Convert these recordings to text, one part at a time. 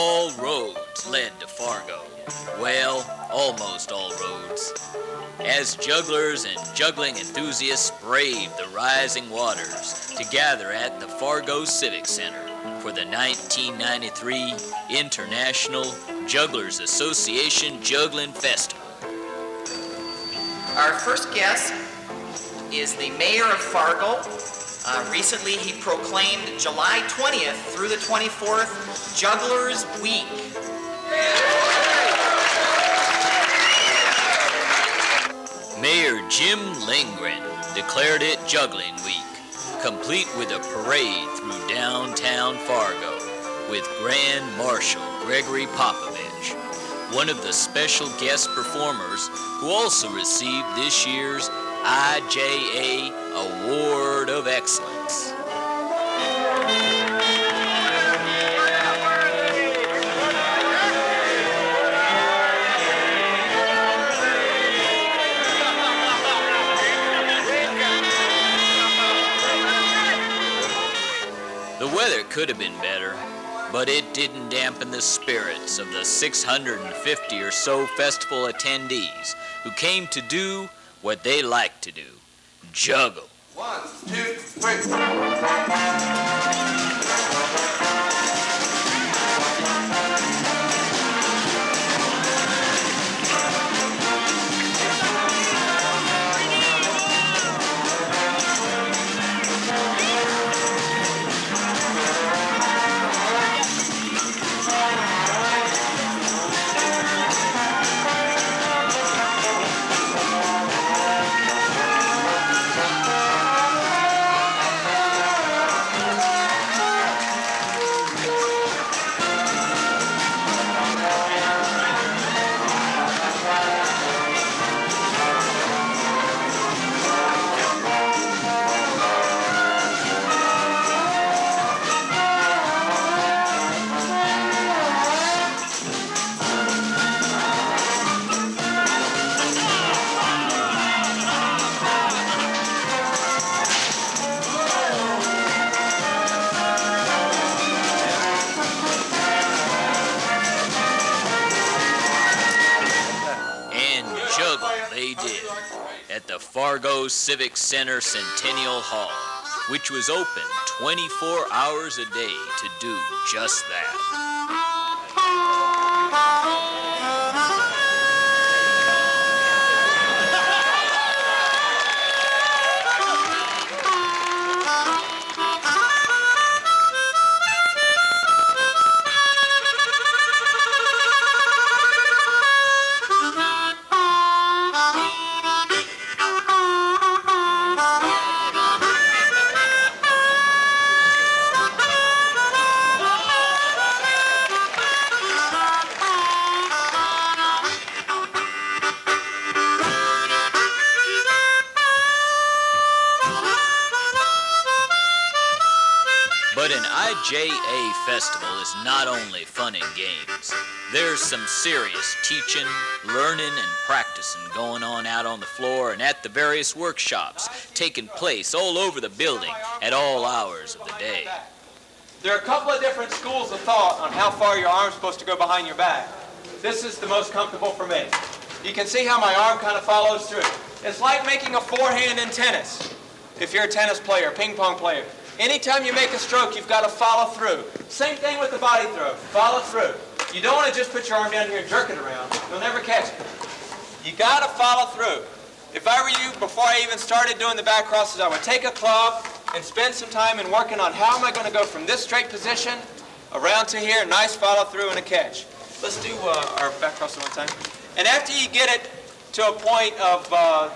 All roads led to Fargo. Well, almost all roads. As jugglers and juggling enthusiasts braved the rising waters to gather at the Fargo Civic Center for the 1993 International Jugglers Association Juggling Festival. Our first guest is the mayor of Fargo. Recently he proclaimed July 20th through the 24th Jugglers Week. Mayor Jim Lindgren declared it Juggling Week, complete with a parade through downtown Fargo with Grand Marshal Gregory Popovich, one of the special guest performers who also received this year's IJA Award of Excellence. The weather could have been better, but it didn't dampen the spirits of the 650 or so festival attendees who came to do what they like to do, juggle. 1, 2, 3. They did at the Fargo Civic Center Centennial Hall, which was open 24 hours a day to do just that. But an IJA festival is not only fun and games. There's some serious teaching, learning, and practicing going on out on the floor and at the various workshops taking place all over the building at all hours of the day. There are a couple of different schools of thought on how far your arm's supposed to go behind your back. This is the most comfortable for me. You can see how my arm kind of follows through. It's like making a forehand in tennis. If you're a tennis player, ping pong player. Anytime you make a stroke, you've got to follow through. Same thing with the body throw. Follow through. You don't want to just put your arm down here and jerk it around. You'll never catch it. You got to follow through. If I were you, before I even started doing the back crosses, I would take a club and spend some time in working on how am I going to go from this straight position around to here, nice follow through and a catch. Let's do our back cross one time. And after you get it to a point of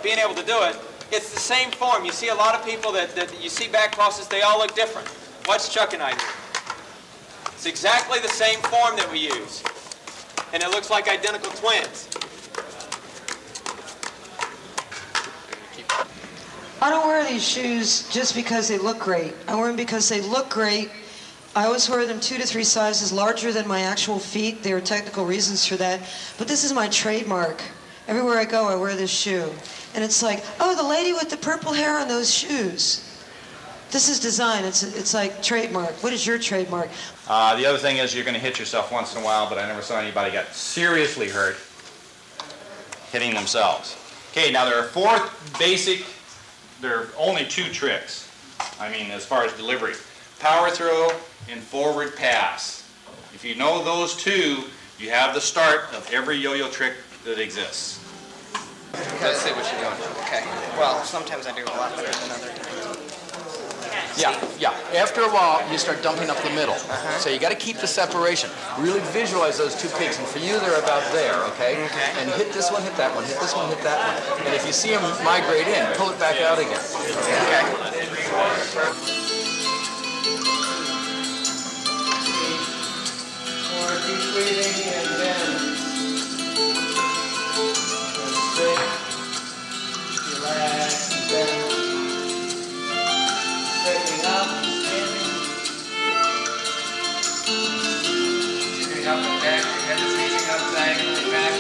being able to do it, it's the same form. You see a lot of people that you see back crosses, they all look different. Watch Chuck and I do. It's exactly the same form that we use. And it looks like identical twins. I don't wear these shoes just because they look great. I wear them because they look great. I always wear them 2 to 3 sizes larger than my actual feet. There are technical reasons for that. But this is my trademark. Everywhere I go, I wear this shoe. And it's like, oh, the lady with the purple hair on those shoes. This is design. It's like trademark. What is your trademark? The other thing is you're going to hit yourself once in a while, but I never saw anybody get seriously hurt hitting themselves. Okay, now there are there are only 2 tricks. I mean, as far as delivery. Power throw and forward pass. If you know those 2, you have the start of every yo-yo trick that exists. Let's see what you're doing. Okay. Well, sometimes I do a lot better than other times. Yeah. After a while, you start dumping up the middle. So you got to keep the separation. Really visualize those 2 peaks, and for you, they're about there, okay? And hit this one, hit that one, hit this one, hit that one. And if you see them migrate in, pull it back out again. Okay. More deep breathing and then straight, relax, and then straightening up, standing, shooting up and back, your head is reaching up diagonally back.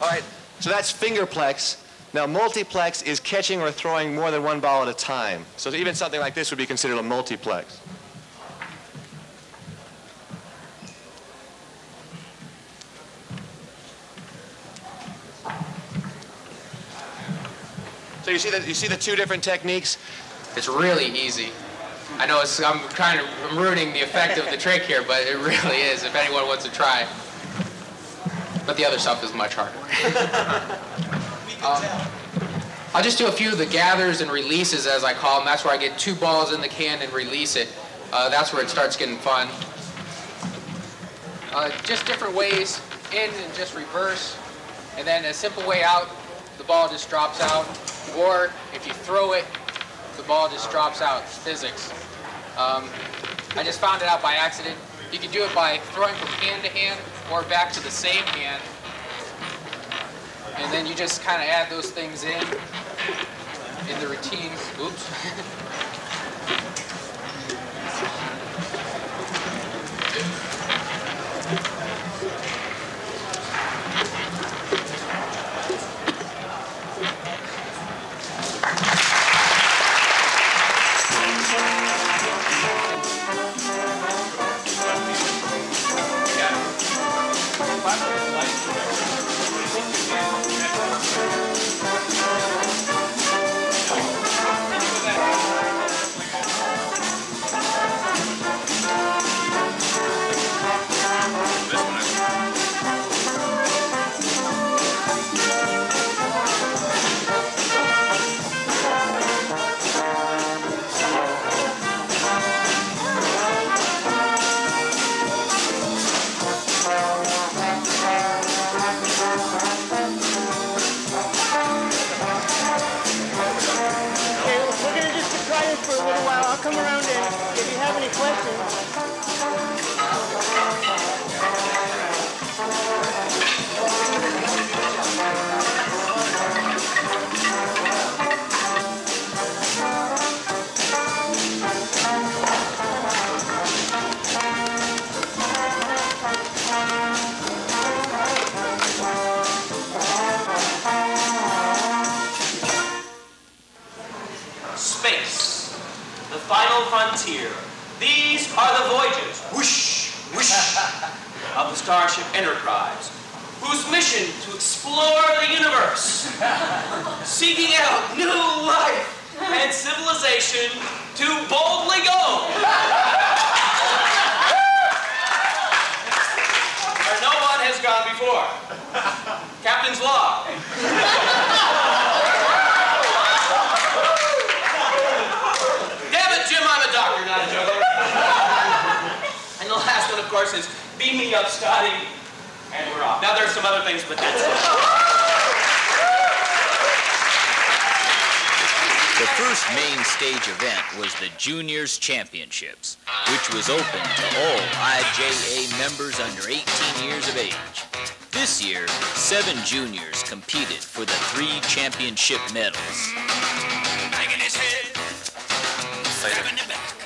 All right, so that's fingerplex. Now, multiplex is catching or throwing more than 1 ball at a time. So even something like this would be considered a multiplex. So you see the 2 different techniques? It's really easy. I know I'm ruining the effect of the trick here, but it really is, if anyone wants to try. But the other stuff is much harder. I'll just do a few of the gathers and releases, as I call them. That's where I get 2 balls in the can and release it. That's where it starts getting fun. Just different ways, in and just reverse. And then a simple way out, the ball just drops out. Or if you throw it, the ball just drops out. It's physics. I just found it out by accident. You can do it by throwing from hand to hand or back to the same hand. And then you just kind of add those things in the routine. Oops. Come around in if you have any questions. Space, the final frontier. These are the voyages, whoosh, whoosh, of the Starship Enterprise, whose mission to explore the universe, seeking out new life and civilization to boldly go where no one has gone before. Captain's log. Doctor, not a juggler. And the last one, of course, is beam me up, Scotty, and we're off. Now there's some other things, but that's it. The first main stage event was the Juniors Championships, which was open to all IJA members under 18 years of age. This year, 7 juniors competed for the 3 championship medals.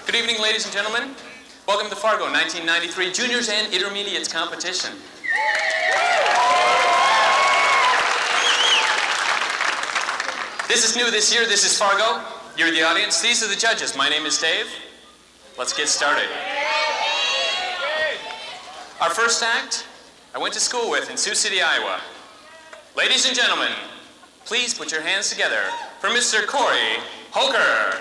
Good evening, ladies and gentlemen. Welcome to Fargo 1993 Juniors and Intermediates Competition. This is new this year. This is Fargo. You're the audience. These are the judges. My name is Dave. Let's get started. Our first act, I went to school with in Sioux City, Iowa. Ladies and gentlemen, please put your hands together for Mr. Corey Holker.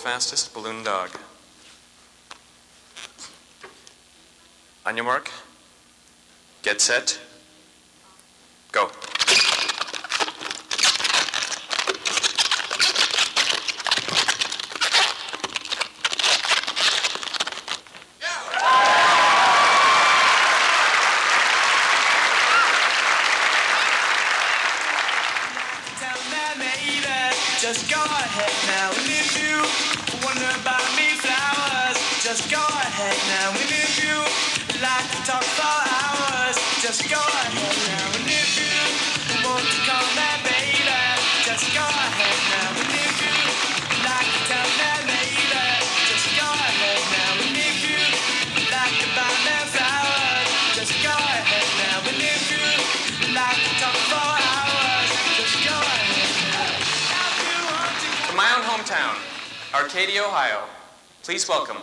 fastest balloon dog. On your mark, get set, go. Just go ahead now, and if you wonder about me flowers, just go ahead now, and if you like to talk for hours, just go ahead now, and if you want to call me baby, just go ahead now, and if you like to tell me later, just go ahead now, and if you like to buy me flowers, just go ahead now, and if you like to talk for hours, just go ahead now. From my own hometown, Arcadia, Ohio, please welcome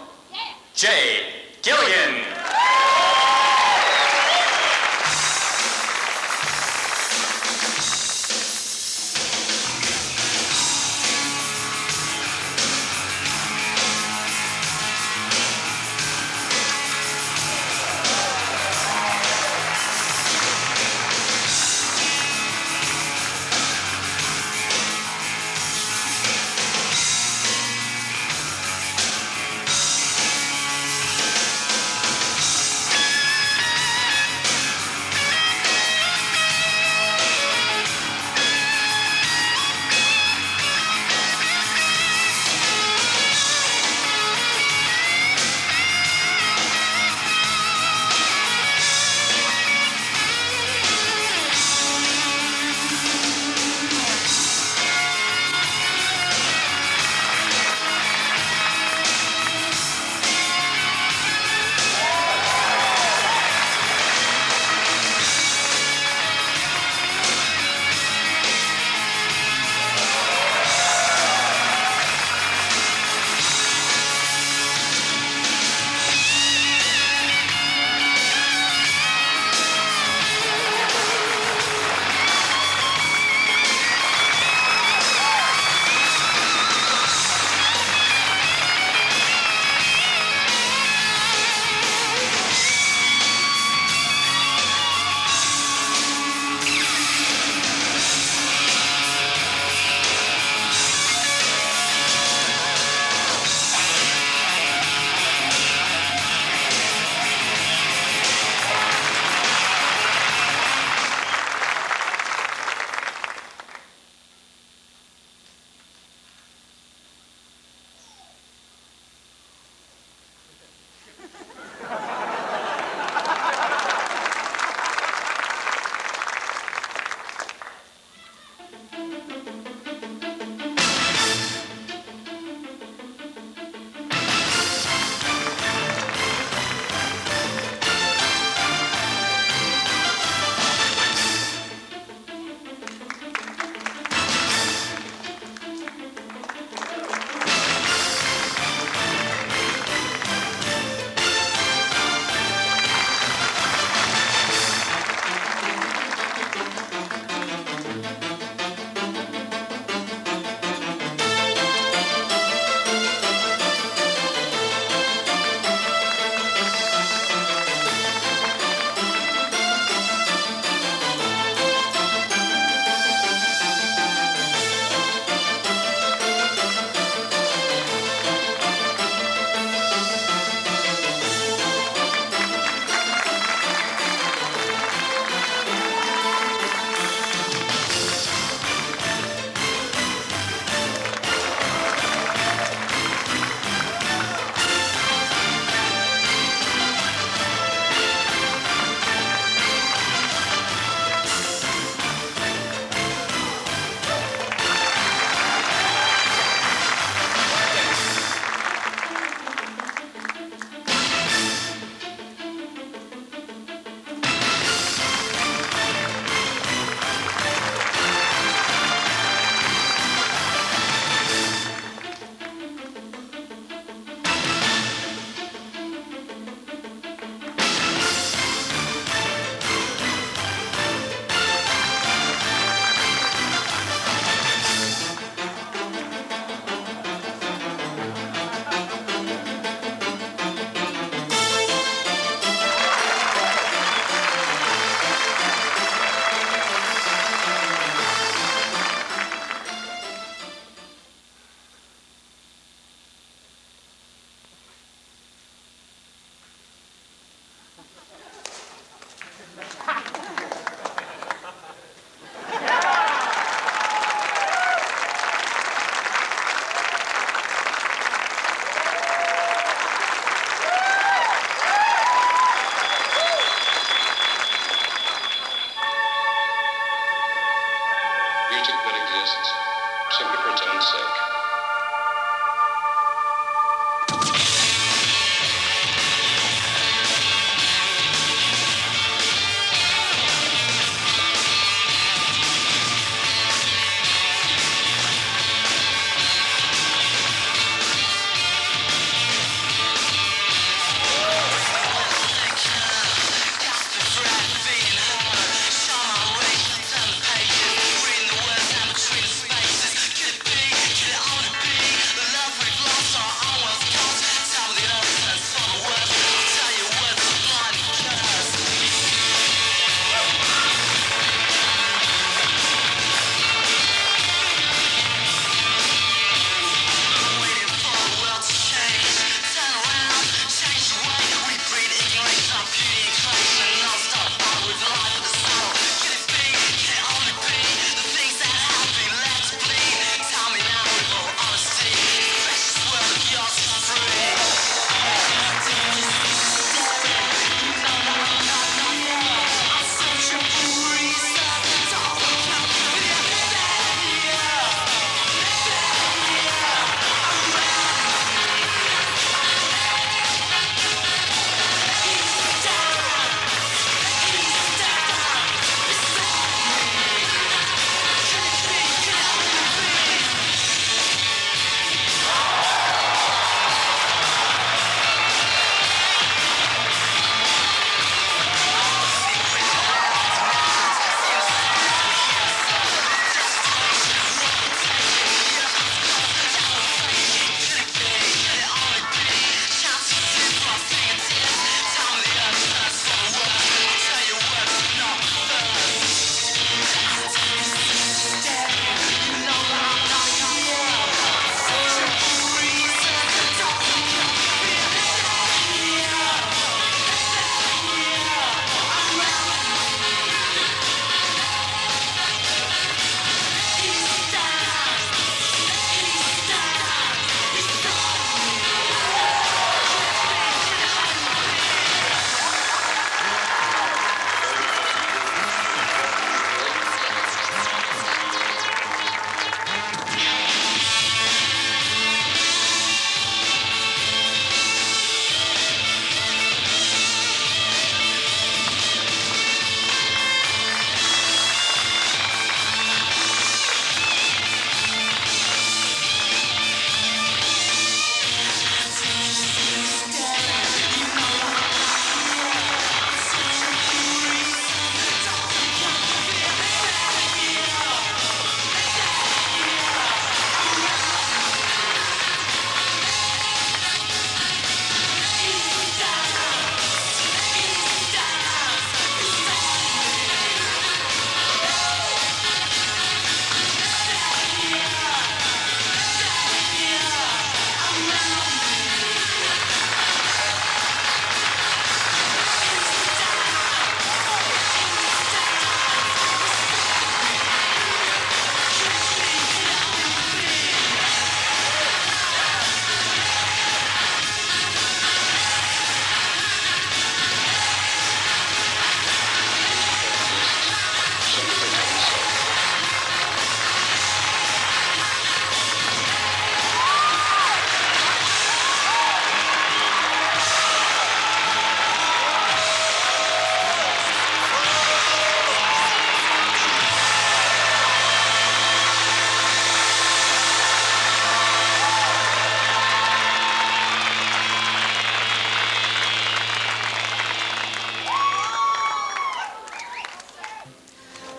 Jay Gilligan.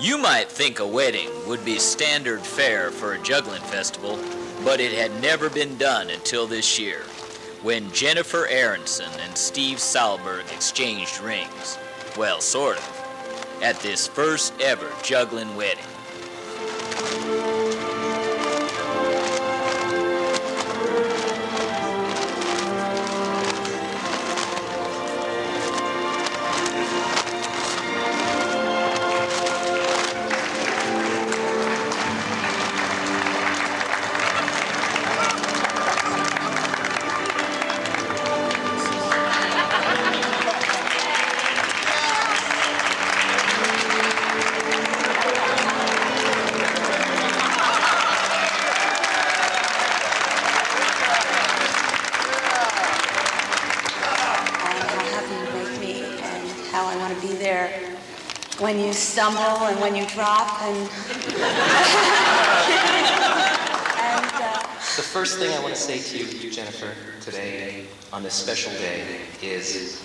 You might think a wedding would be standard fare for a juggling festival, but it had never been done until this year, when Jennifer Aronson and Steve Salberg exchanged rings. Well, sort of, at this first ever juggling wedding. When you stumble and when you drop and... The first thing I want to say to you, Jennifer, today, on this special day, is,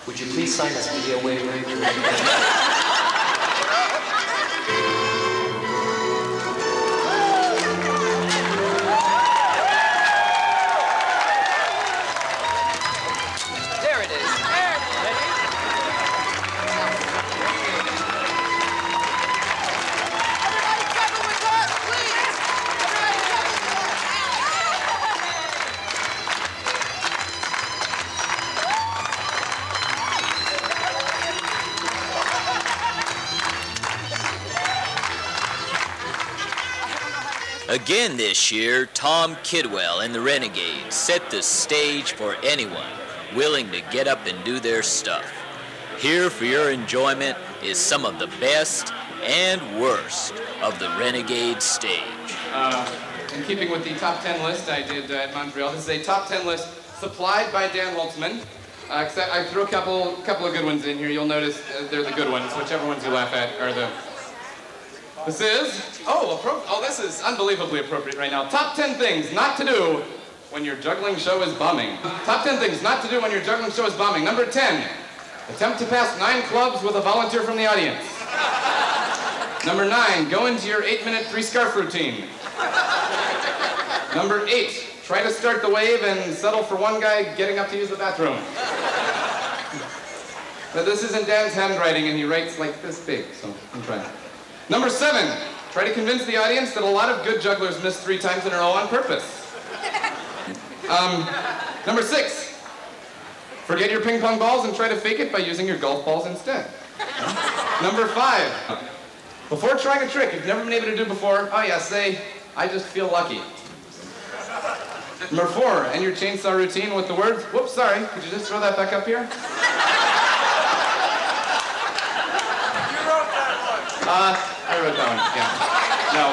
would you please sign this video waiver? There it is. Again this year, Tom Kidwell and the Renegades set the stage for anyone willing to get up and do their stuff. Here for your enjoyment is some of the best and worst of the Renegade stage. In keeping with the top 10 list I did at Montreal, this is a top 10 list supplied by Dan Holtzman. I threw a couple of good ones in here. You'll notice they're the good ones. Whichever ones you laugh at are the... This is, this is unbelievably appropriate right now. Top 10 things not to do when your juggling show is bombing. Top 10 things not to do when your juggling show is bombing. Number 10, attempt to pass 9 clubs with a volunteer from the audience. Number 9, go into your 8-minute 3-scarf routine. Number 8, try to start the wave and settle for one guy getting up to use the bathroom. Now, this isn't Dan's handwriting, and he writes like this big, so I'm trying. Number 7, try to convince the audience that a lot of good jugglers miss 3 times in a row on purpose. Number 6, forget your ping pong balls and try to fake it by using your golf balls instead. Number 5, before trying a trick you've never been able to do before, say, I just feel lucky. Number 4, end your chainsaw routine with the words, whoops, sorry, could you just throw that back up here? I wrote that one, yeah. No.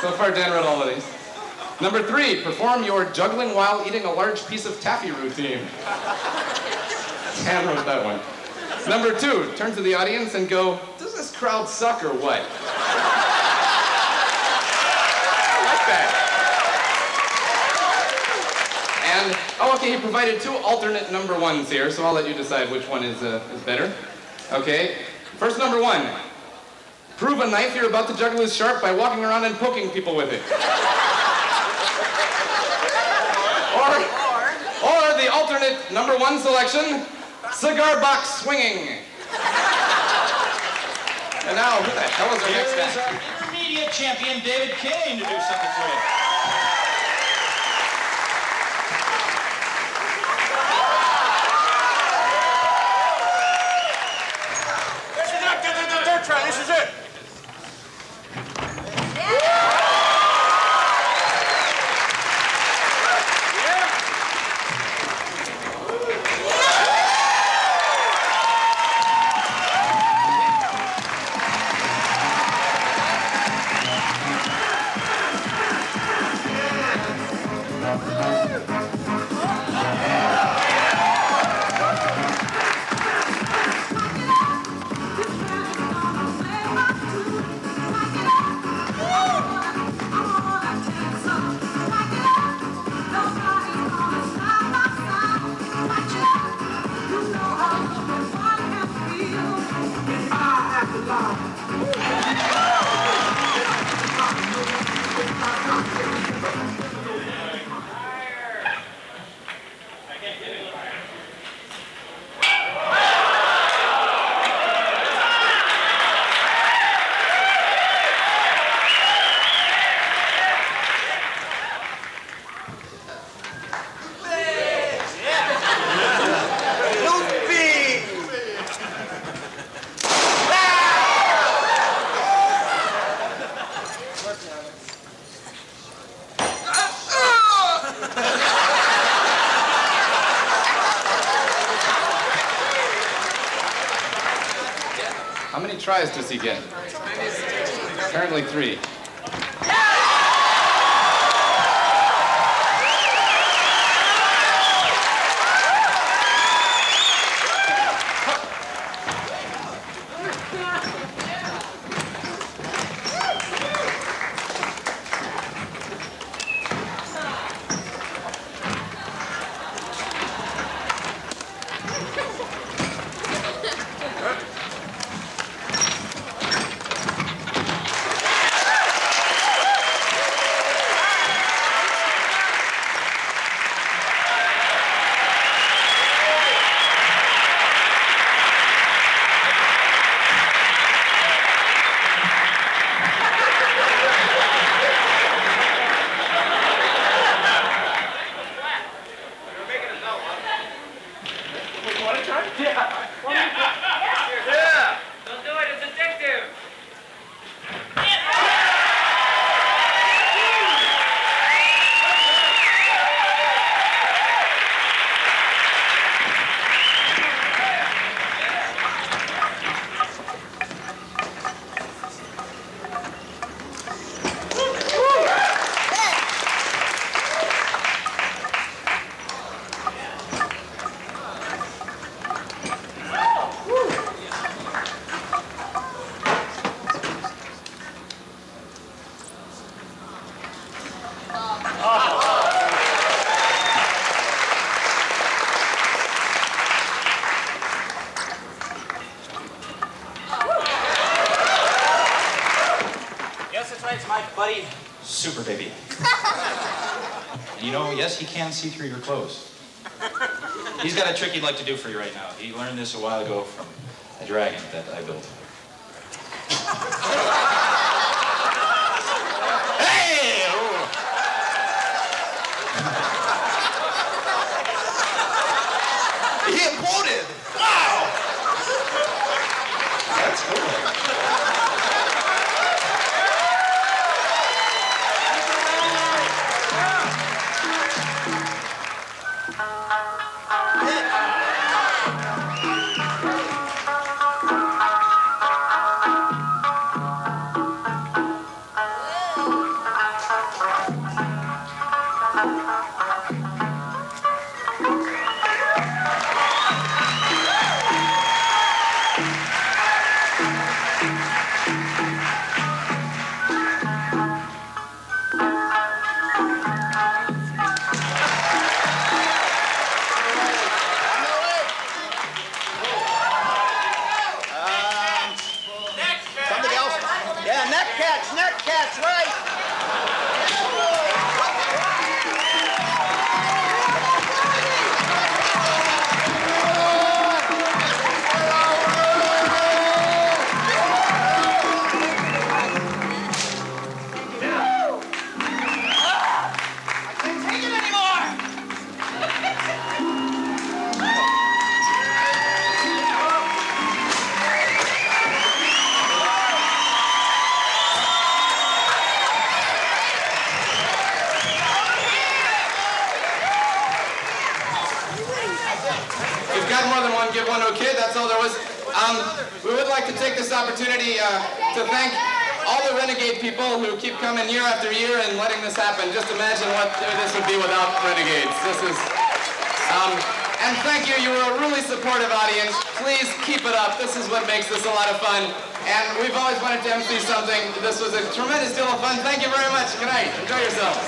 So far, Dan wrote all of these. Number 3, perform your juggling while eating a large piece of taffy routine. Dan wrote that one. Number 2, turn to the audience and go, does this crowd suck or what? I like that. And, okay, he provided 2 alternate number 1s here, so I'll let you decide which one is better. Okay, first number 1. Prove a knife you're about to juggle is sharp by walking around and poking people with it. Or the alternate number 1 selection, cigar box swinging. And now, who the hell is our next guy? Here's our intermediate champion, David Kane, to do something for you. Third try, this is it. How many tries does he get? Apparently 3. buddy, super baby. And you know, yes, he can see through your clothes. He's got a trick he'd like to do for you right now. He learned this a while ago from a dragon that I built. Hey! He imploded! Wow! That's cool. Give one to a kid, that's all there was. We would like to take this opportunity to thank all the Renegade people who keep coming year after year and letting this happen. Just imagine what this would be without Renegades. This is, and thank you, you were a really supportive audience. Please keep it up. This is what makes this a lot of fun. And we've always wanted to MC something. This was a tremendous deal of fun. Thank you very much. Good night. Enjoy yourselves.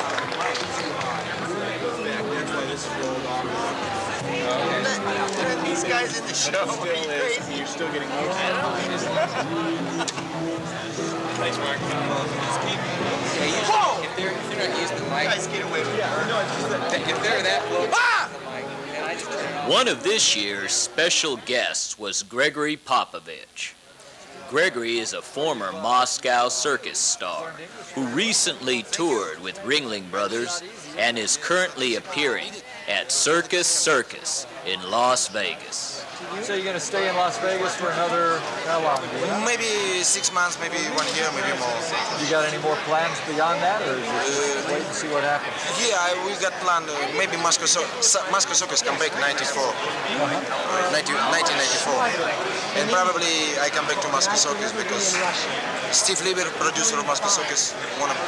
These guys in the show. You're still getting most. Thanks, Mark. Whoa! If they're not using the mic, guys get away with it. If they're that close to the mic, then I just turn it off. One of this year's special guests was Gregory Popovich. Gregory is a former Moscow circus star who recently toured with Ringling Brothers and is currently appearing at Circus Circus in Las Vegas. So you're going to stay in Las Vegas for another, how long? Maybe 6 months, maybe 1 year, maybe more. You got any more plans beyond that, or is it wait and see what happens? Yeah, we got planned, maybe Moscow Circus come back 1994. And probably I come back to Moscow Circus because Steve Lieber, producer of Moscow Circus, wanna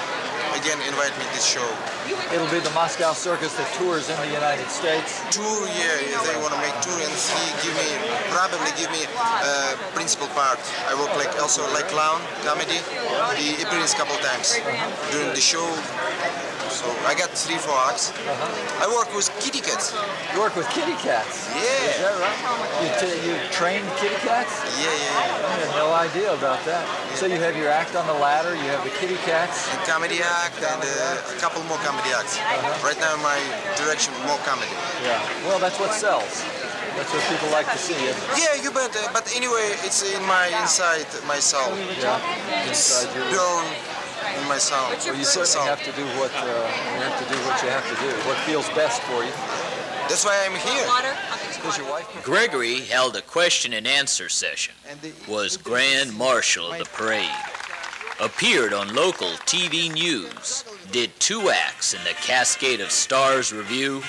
again invite me to this show. It'll be the Moscow Circus that tours in the United States. Tour, yeah, they want to make tour, and he probably give me principal part. I work also like clown, comedy. He appears a couple times during the show. So I got 3-4 acts. I work with kitty cats. You work with kitty cats? Yeah. Is that right? You trained kitty cats? Yeah. I had no idea about that. Yeah. So you have your act on the ladder, you have the kitty cats? A comedy act and a couple more comedy acts. Right now my direction, more comedy. Yeah, well that's what sells. That's what people like to see. Yeah, you bet. But anyway, it's inside my soul. Yeah, it's born in my soul. Well, you certainly have to do what you have to do. What feels best for you. That's why I'm here. Does your wife? Gregory held a question and answer session. Was Grand Marshal of the parade. Appeared on local TV news. Did 2 acts in the Cascade of Stars review.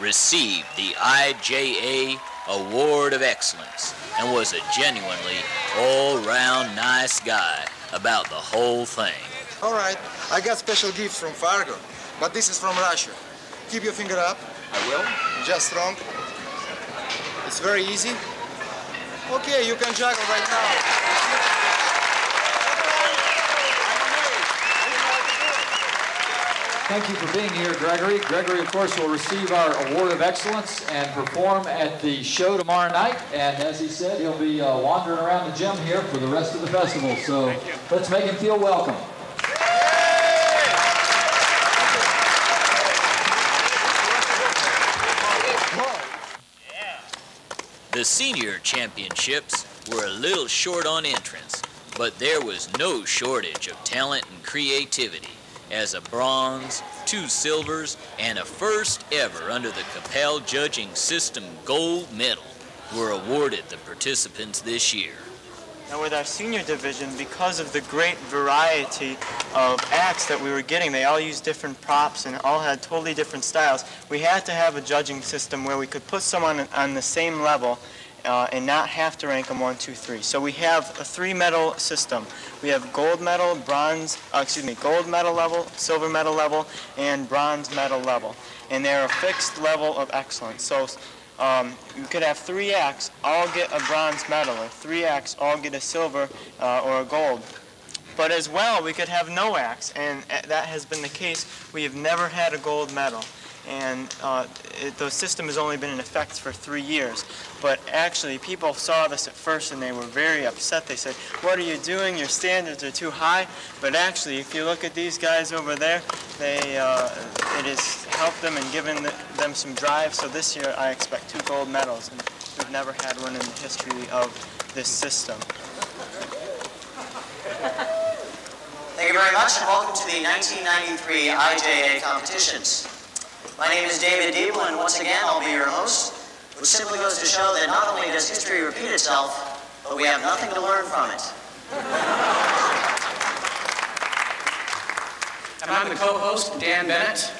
Received the IJA Award of Excellence. And was a genuinely all-round nice guy about the whole thing. All right, I got special gift from Fargo, but this is from Russia. Keep your finger up. I will. Just strong. It's very easy. Okay, you can juggle right now. Thank you for being here, Gregory. Gregory, of course, will receive our Award of Excellence and perform at the show tomorrow night. And as he said, he'll be wandering around the gym here for the rest of the festival. So let's make him feel welcome. The senior championships were a little short on entrants, but there was no shortage of talent and creativity, as a bronze, 2 silvers, and a first ever under the Capel judging system gold medal were awarded the participants this year. Now with our senior division, because of the great variety of acts that we were getting, they all used different props and all had totally different styles, we had to have a judging system where we could put someone on the same level and not have to rank them 1, 2, 3. So we have a 3-medal system. We have gold medal, gold medal level, silver medal level, and bronze medal level. And they're a fixed level of excellence. So you could have 3 acts all get a bronze medal, or 3 acts all get a silver or a gold. But as well, we could have no acts, and that has been the case. We have never had a gold medal. And the system has only been in effect for 3 years. But actually, people saw this at first and they were very upset. They said, "What are you doing? Your standards are too high." But actually, if you look at these guys over there, it has helped them and given them some drive. So this year, I expect 2 gold medals. And we've never had one in the history of this system. Thank you very much, and welcome to the 1993 IJA competitions. My name is David Diebel, and once again, I'll be your host, which simply goes to show that not only does history repeat itself, but we have nothing to learn from it. And I'm the co-host, Dan Bennett.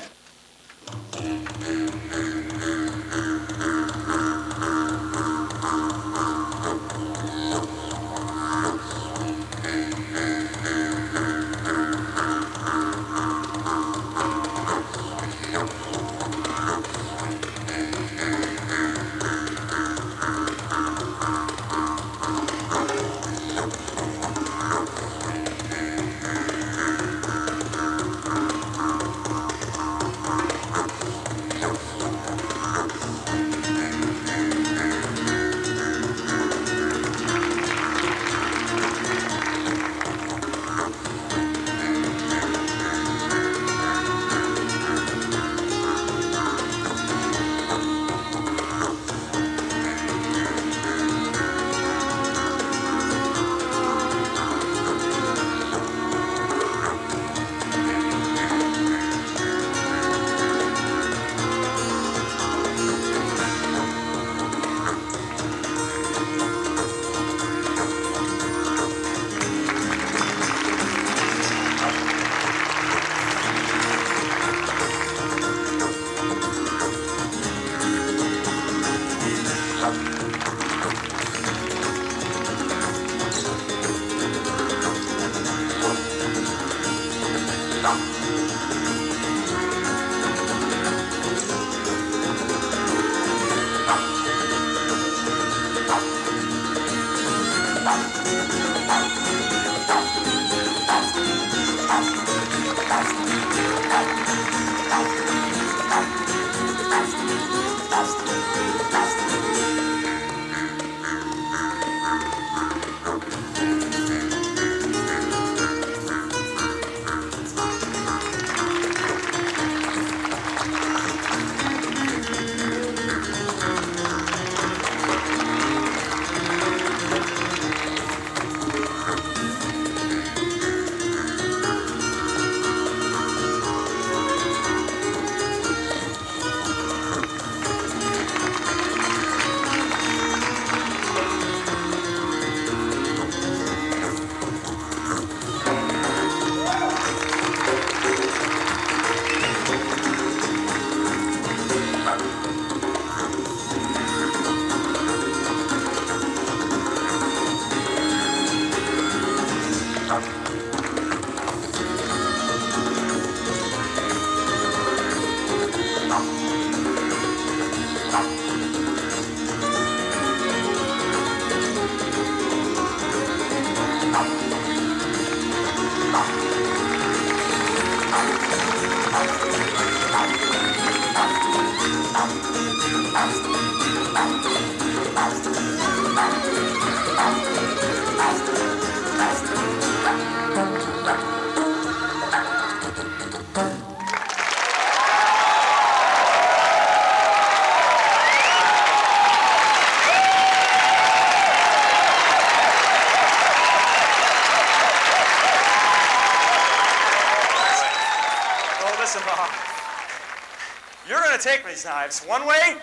Take these knives one way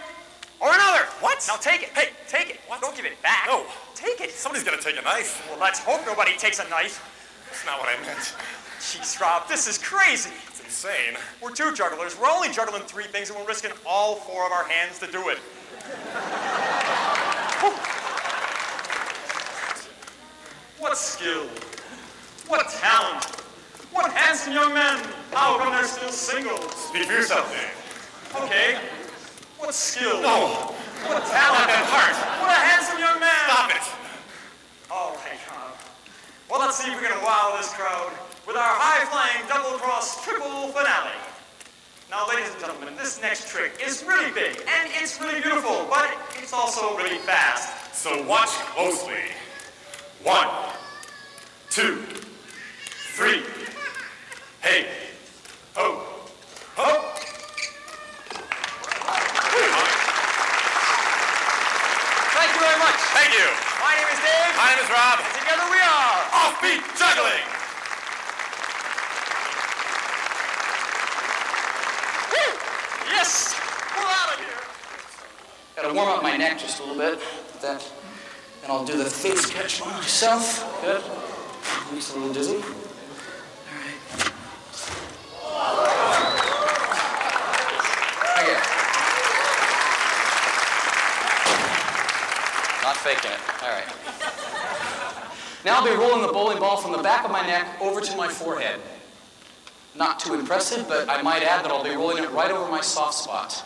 or another. What? Now take it. Hey, take it. What? Don't give it back. No. Take it. Somebody's gonna take a knife. Well, let's hope nobody takes a knife. That's not what I meant. Jeez, Rob, this is crazy. It's insane. We're two jugglers. We're only juggling 3 things, and we're risking all 4 of our hands to do it. What skill? What talent? What handsome young men? How come they're still single? Speak for yourself, Dave. Okay. What skill? No. What talent? Not that heart. What a handsome young man. Stop it. All right, well, let's see if we can wow this crowd with our high-flying double-cross triple finale. Now, ladies and gentlemen, this next trick is really big, and it's really beautiful, but it's also really fast. So watch closely. 1, 2, 3. Hey. Ho. Ho. Thank you very much. Thank you. My name is Dave. My name is Rob. And together we are Offbeat Juggling. Woo! Yes! We're out of here. Gotta warm up my neck just a little bit. Then I'll do the face catch myself. Good. I'm just a little dizzy. Okay. Not faking it. All right. Now I'll be rolling the bowling ball from the back of my neck over to my forehead. Not too impressive, but I might add that I'll be rolling it right over my soft spot.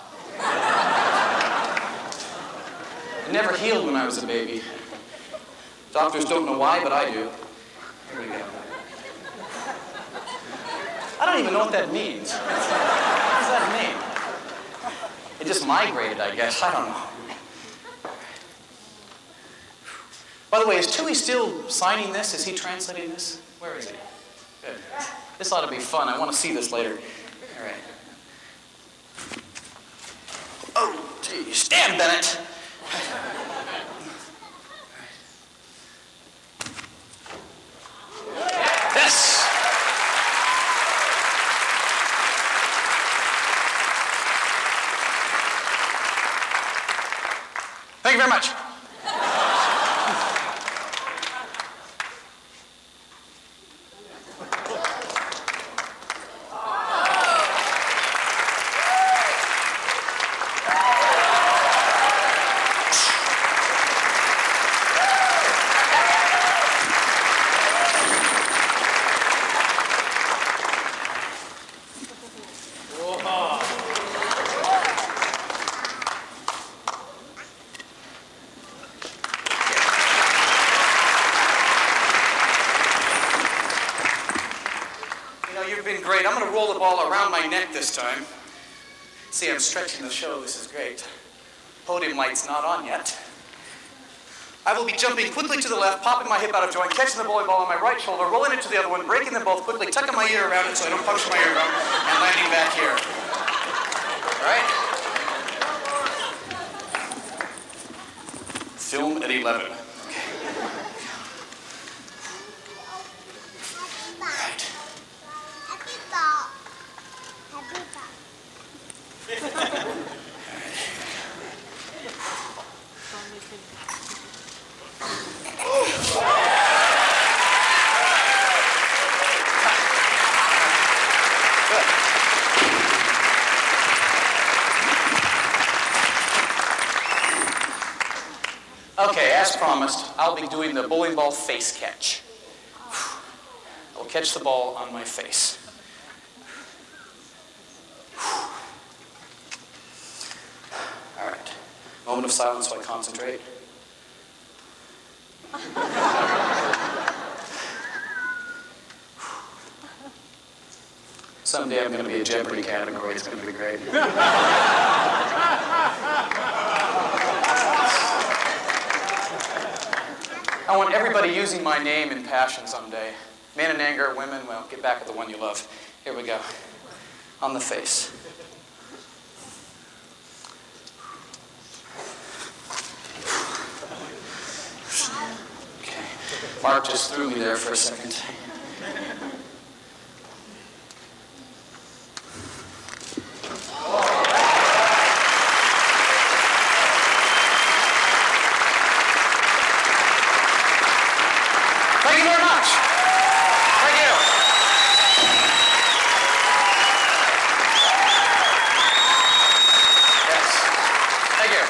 It never healed when I was a baby. Doctors don't know why, but I do. Here we go. I don't even know what that means. What does that mean? It just migrated, I guess. I don't know. By the way, is Tui still signing this? Is he translating this? Where is he? Good. This ought to be fun. I want to see this later. All right. Oh, geez. Stand, Bennett. Yes! Thank you very much. great. I'm going to roll the ball around my neck this time. See, I'm stretching the show. This is great. Podium light's not on yet. I will be jumping quickly to the left, popping my hip out of joint, catching the bowling ball on my right shoulder, rolling it to the other one, breaking them both quickly, tucking my ear around it so I don't puncture my eardrum, and landing back here. All right? Film at 11. Okay, as promised, I'll be doing the bowling ball face catch. I'll catch the ball on my face. All right, moment of silence so I concentrate. Someday I'm going to be a Jeopardy category. It's going to be great. I want everybody using my name in passion someday. Men in anger, women, well, get back at the one you love. Here we go. On the face. Okay. Mark just threw me there for a second. Thank you very much. Thank you. Yes. Thank you.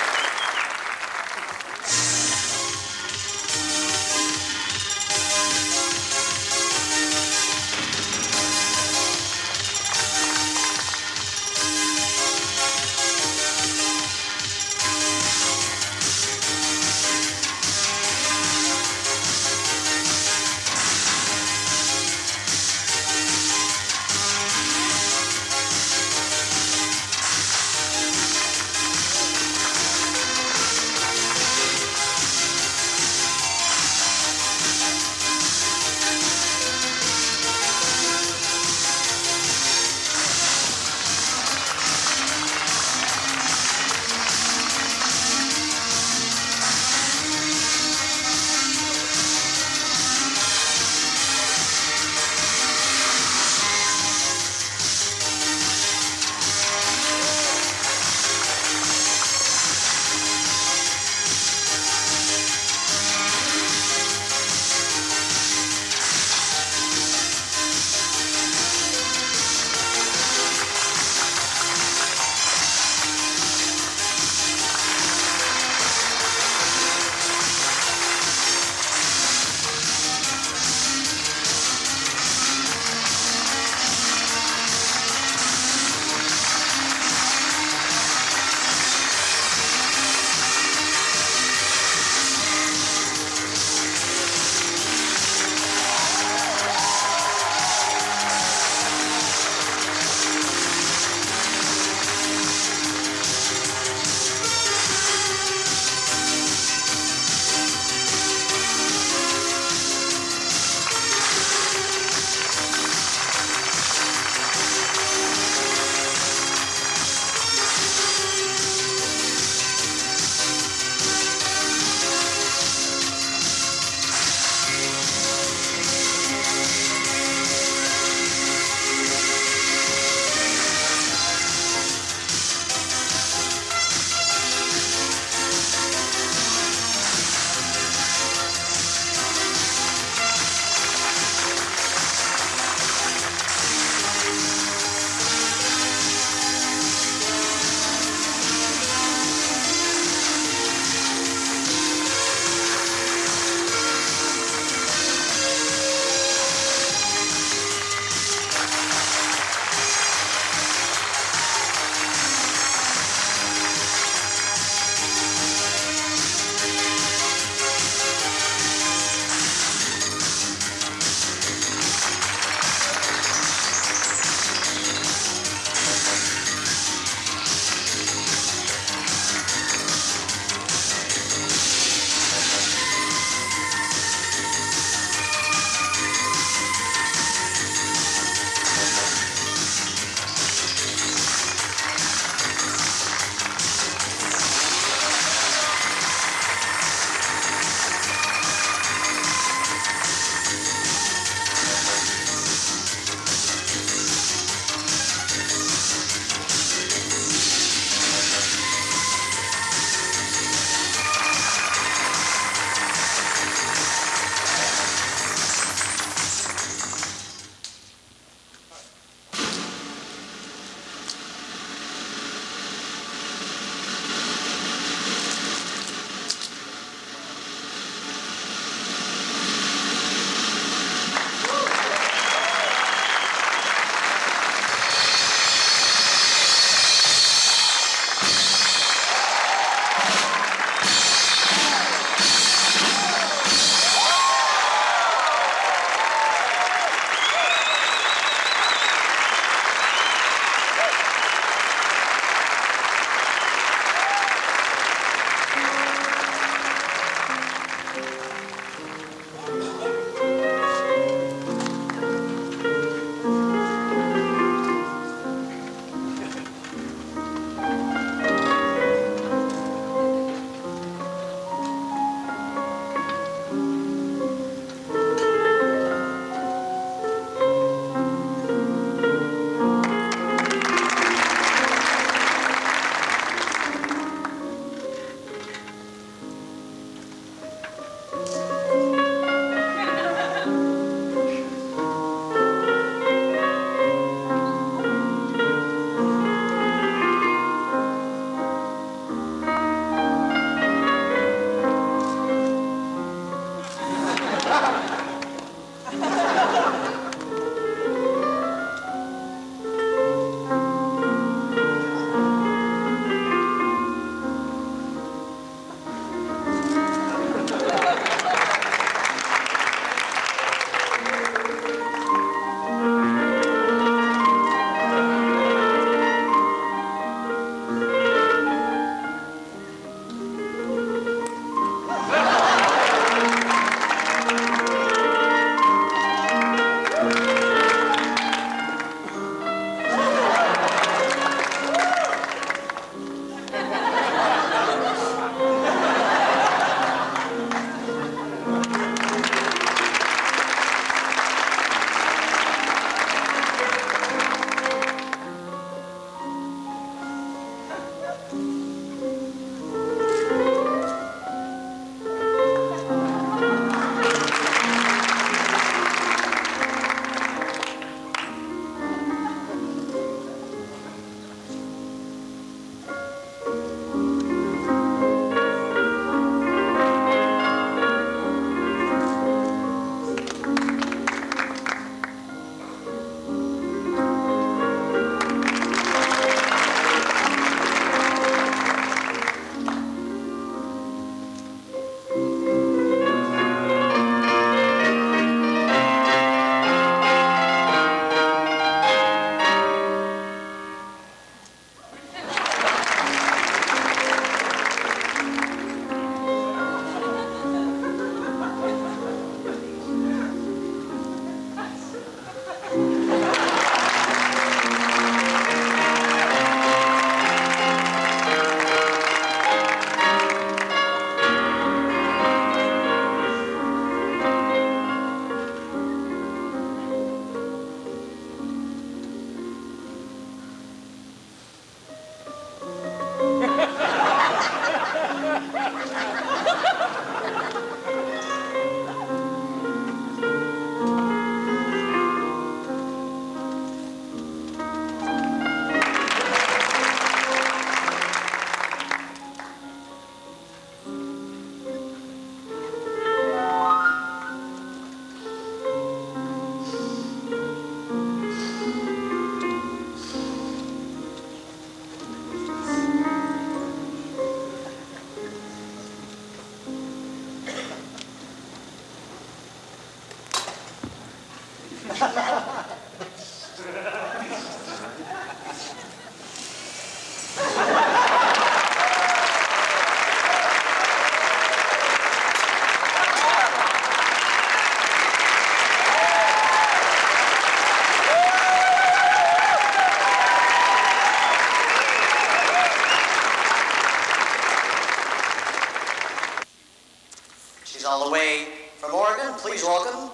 She's all the way from Oregon. Please welcome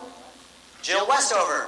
Jill Westover.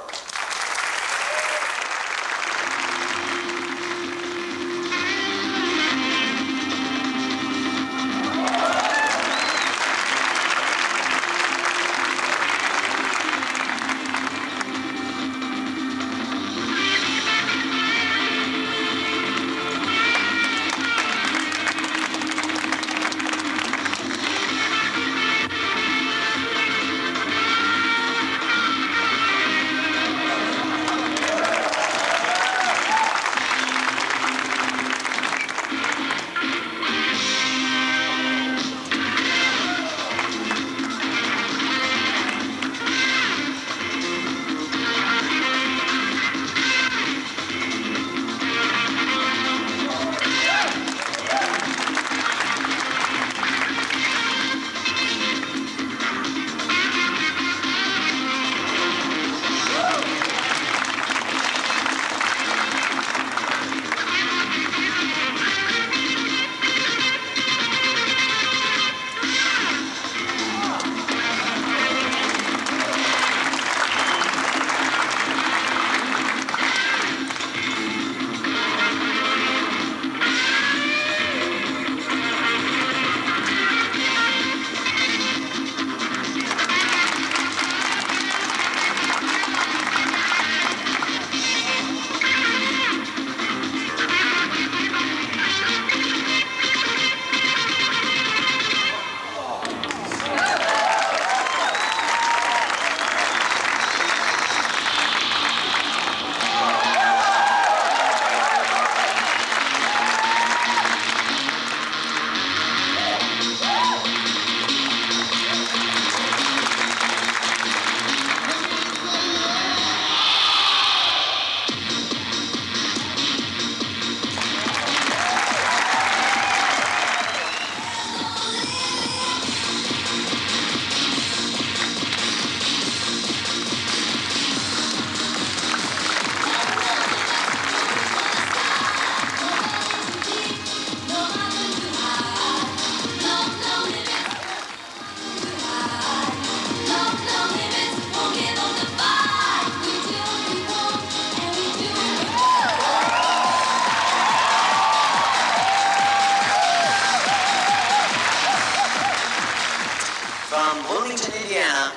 From Bloomington, Indiana,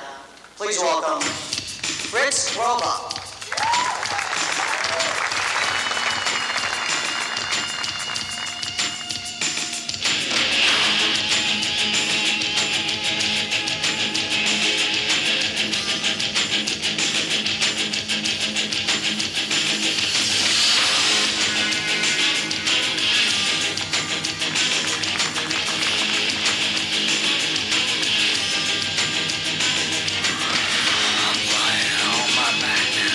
please welcome Fritz Rohrbach. I'm lying on my back now.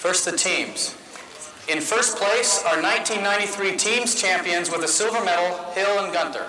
First, the teams. In first place are 1993 teams champions with a silver medal, Hill and Gunter.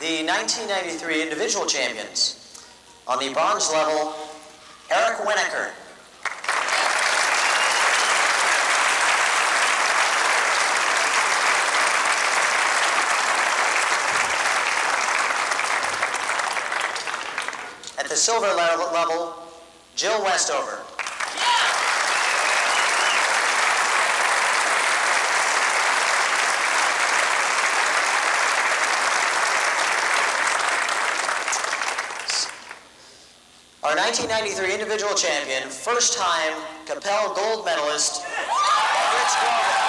The 1993 individual champions. On the bronze level, Eric Winneker. At the silver level, Jill Westover. Our 1993 individual champion, first-time Capel gold medalist, Rich Grogan.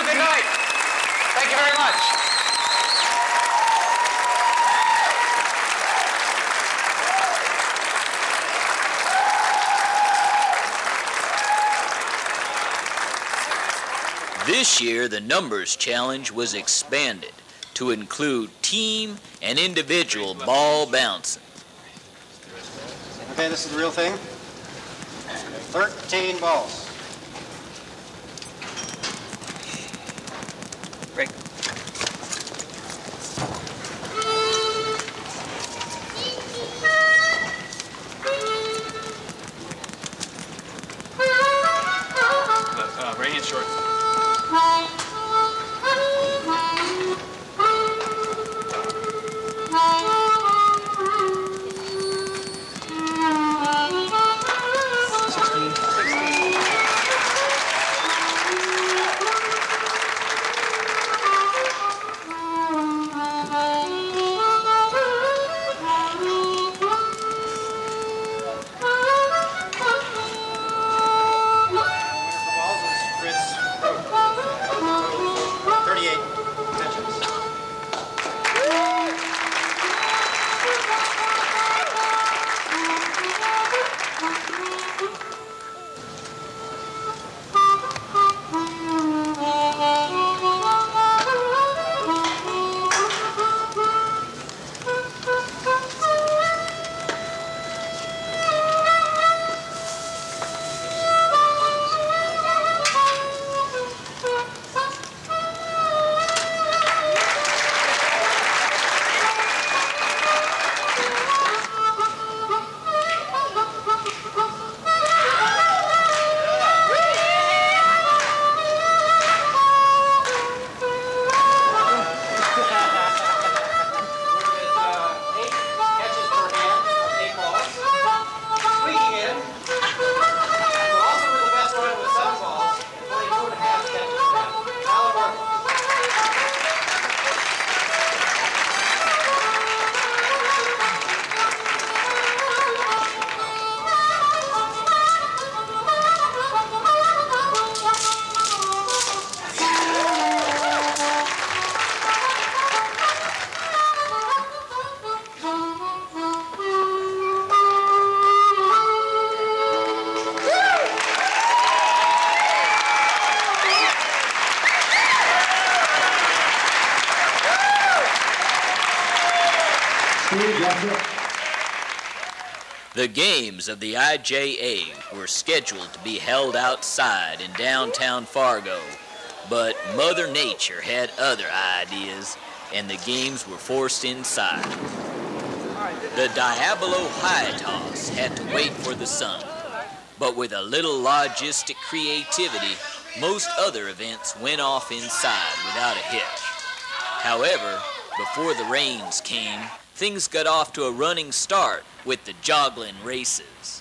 Good night. Thank you very much. This year, the numbers challenge was expanded to include team and individual ball bouncing. Okay, this is the real thing. 13 balls. Break. Right hand short. The games of the IJA were scheduled to be held outside in downtown Fargo, but Mother Nature had other ideas, and the games were forced inside. The Diablo High Toss had to wait for the sun, but with a little logistic creativity, most other events went off inside without a hitch. However, before the rains came, things got off to a running start with the joggling races.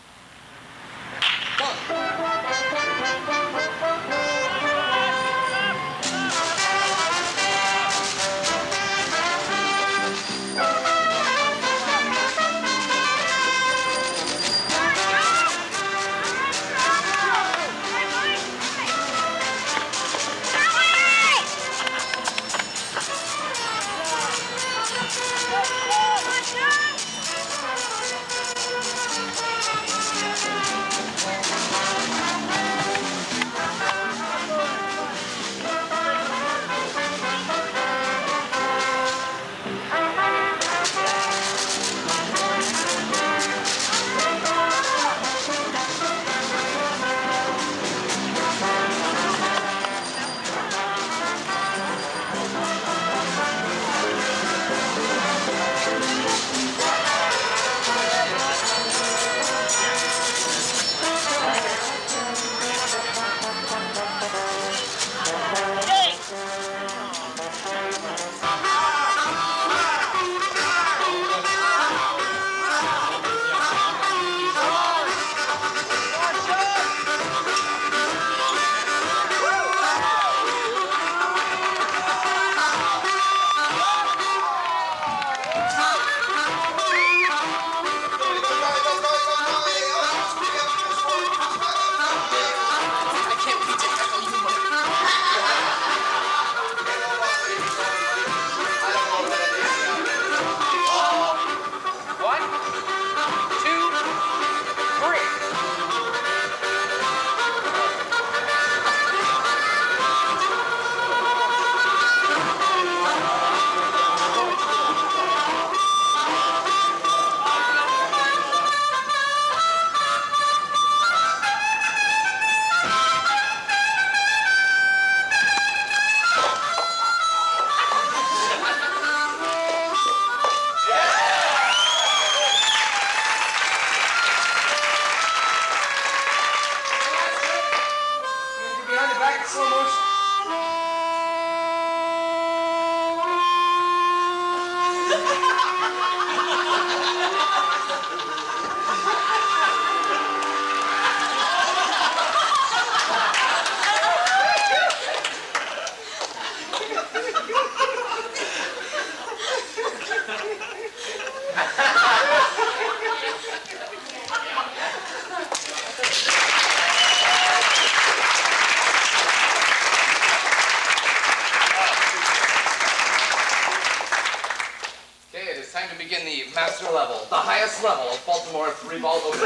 Master level, the highest level of Baltimore three-ball open.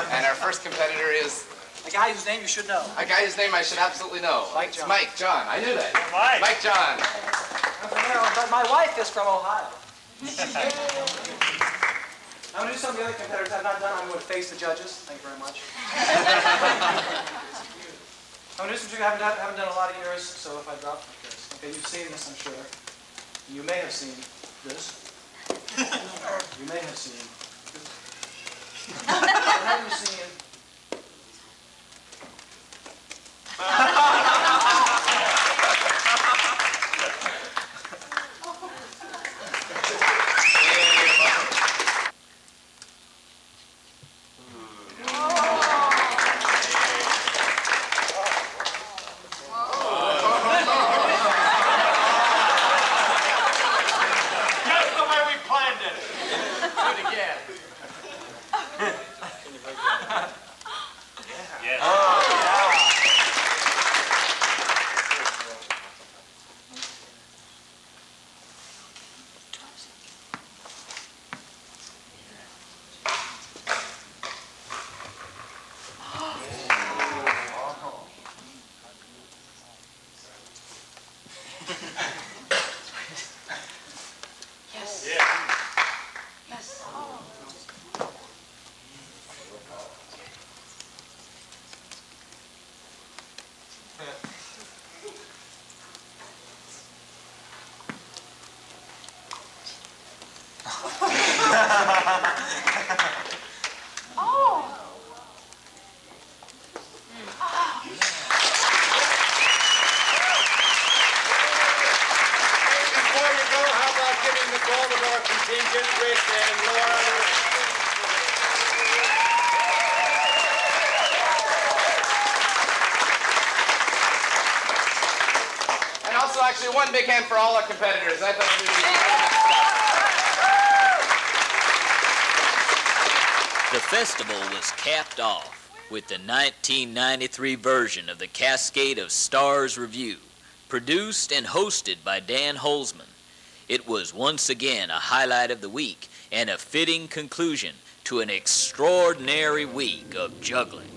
And our first competitor is a guy whose name you should know. A guy whose name I should absolutely know. Mike John. Mike John. I knew that. Mike. Mike John. I'm from Maryland, but my wife is from Ohio. I'm going to do some of the other competitors I've not done. I'm going to face the judges. Thank you very much. I'm going to do some tricks I haven't done a lot of years, so if I drop this. Okay, you've seen this, I'm sure. You may have seen this. You may have seen. What have you seen? Oh. Before you go, how about giving the Baltimore contingent, Rich and Laura? And also, actually, one big hand for all our competitors. I thought we The festival was capped off with the 1993 version of the Cascade of Stars Review, produced and hosted by Dan Holzman. It was once again a highlight of the week and a fitting conclusion to an extraordinary week of juggling.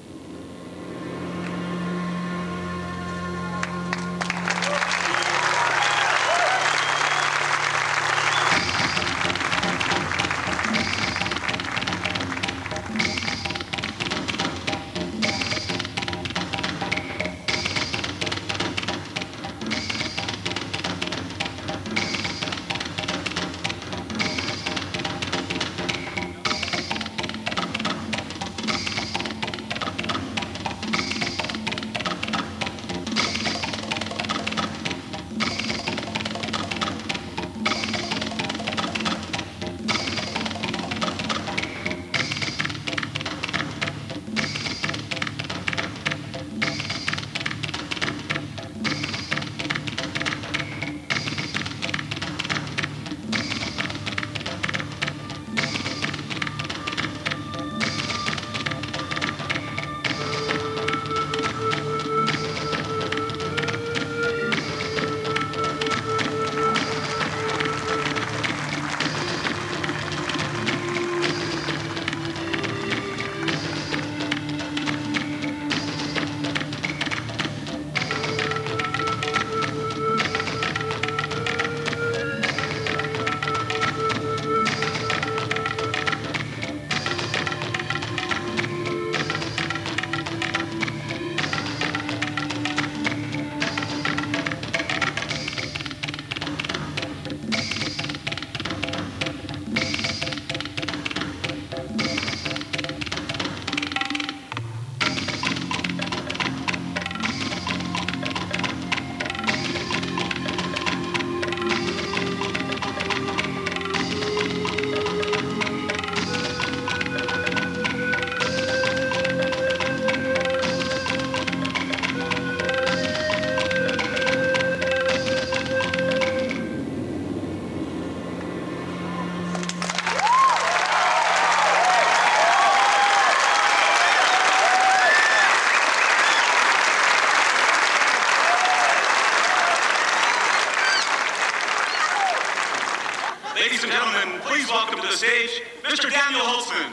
Ladies and gentlemen, please welcome to the stage, Mr. Daniel Holtzman.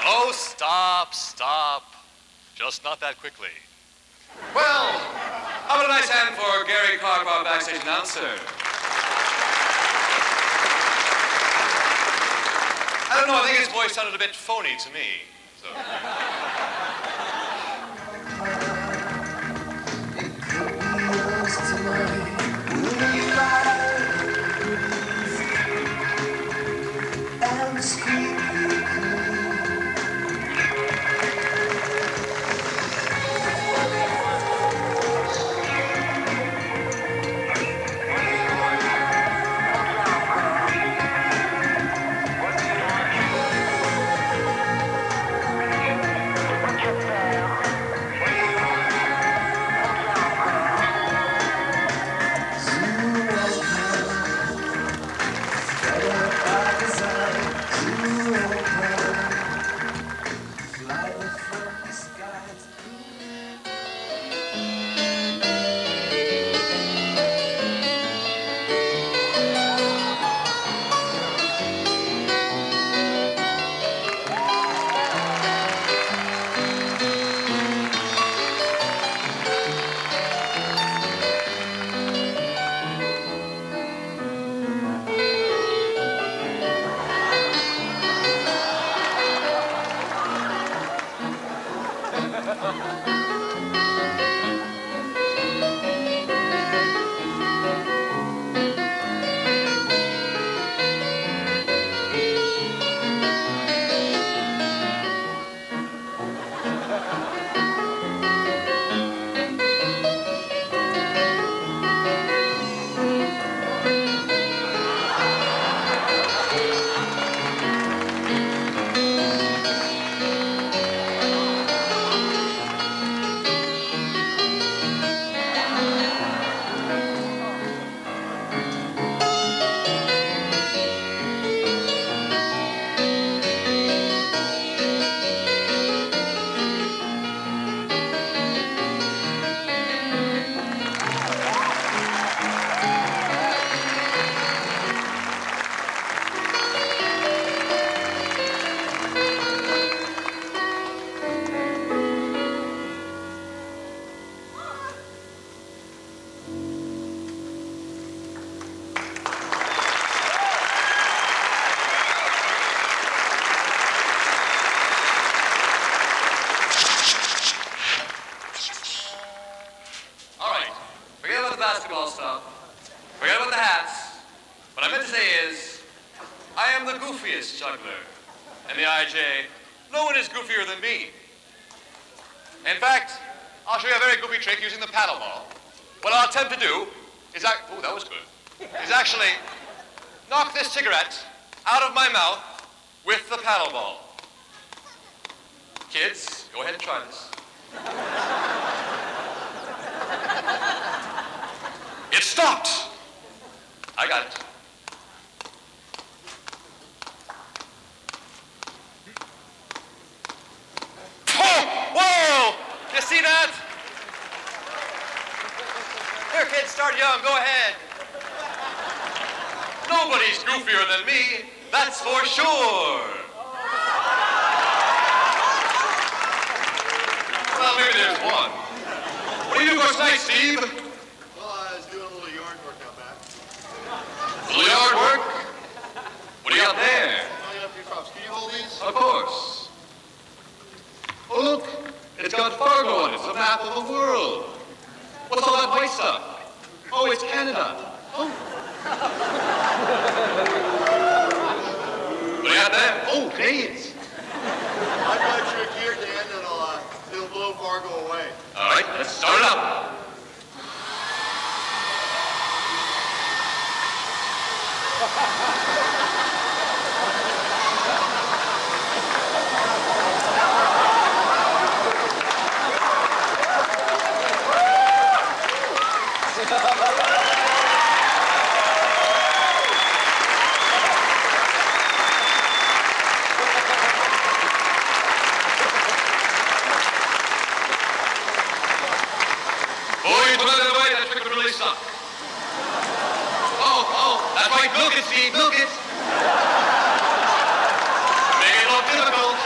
Oh, stop, stop. Just not that quickly. Well, how about a nice hand for Gary Clark, our backstage announcer? I don't know, I think his voice sounded a bit phony to me. So. basketball stuff. Forget about the hats. What I meant to say is, I am the goofiest juggler. In the IJA, no one is goofier than me. In fact, I'll show you a very goofy trick using the paddle ball. What I'll attempt to do is that was good. Is actually knock this cigarette out of my mouth with the paddle ball. Kids, go ahead and try this. It stopped. I got it. Oh, whoa! You see that? Here, kids, start young. Go ahead. Nobody's goofier than me, that's for sure. Well, maybe there's one. What do you do for tonight, Steve? Well, I was doing a little yard work out back. A little yard work? What do you got there? Lining up your crops. Can you hold these? Of course. Oh, look. It's got Fargo on it. It's a map of the world. What's all that white stuff? Oh, it's Canada. Oh. What do you got there? Oh, Canadians. I've got a trick here, Dan, it'll blow Fargo away. All right, let's start it up. That's right, milk it, Steve, milk it. Make it look difficult.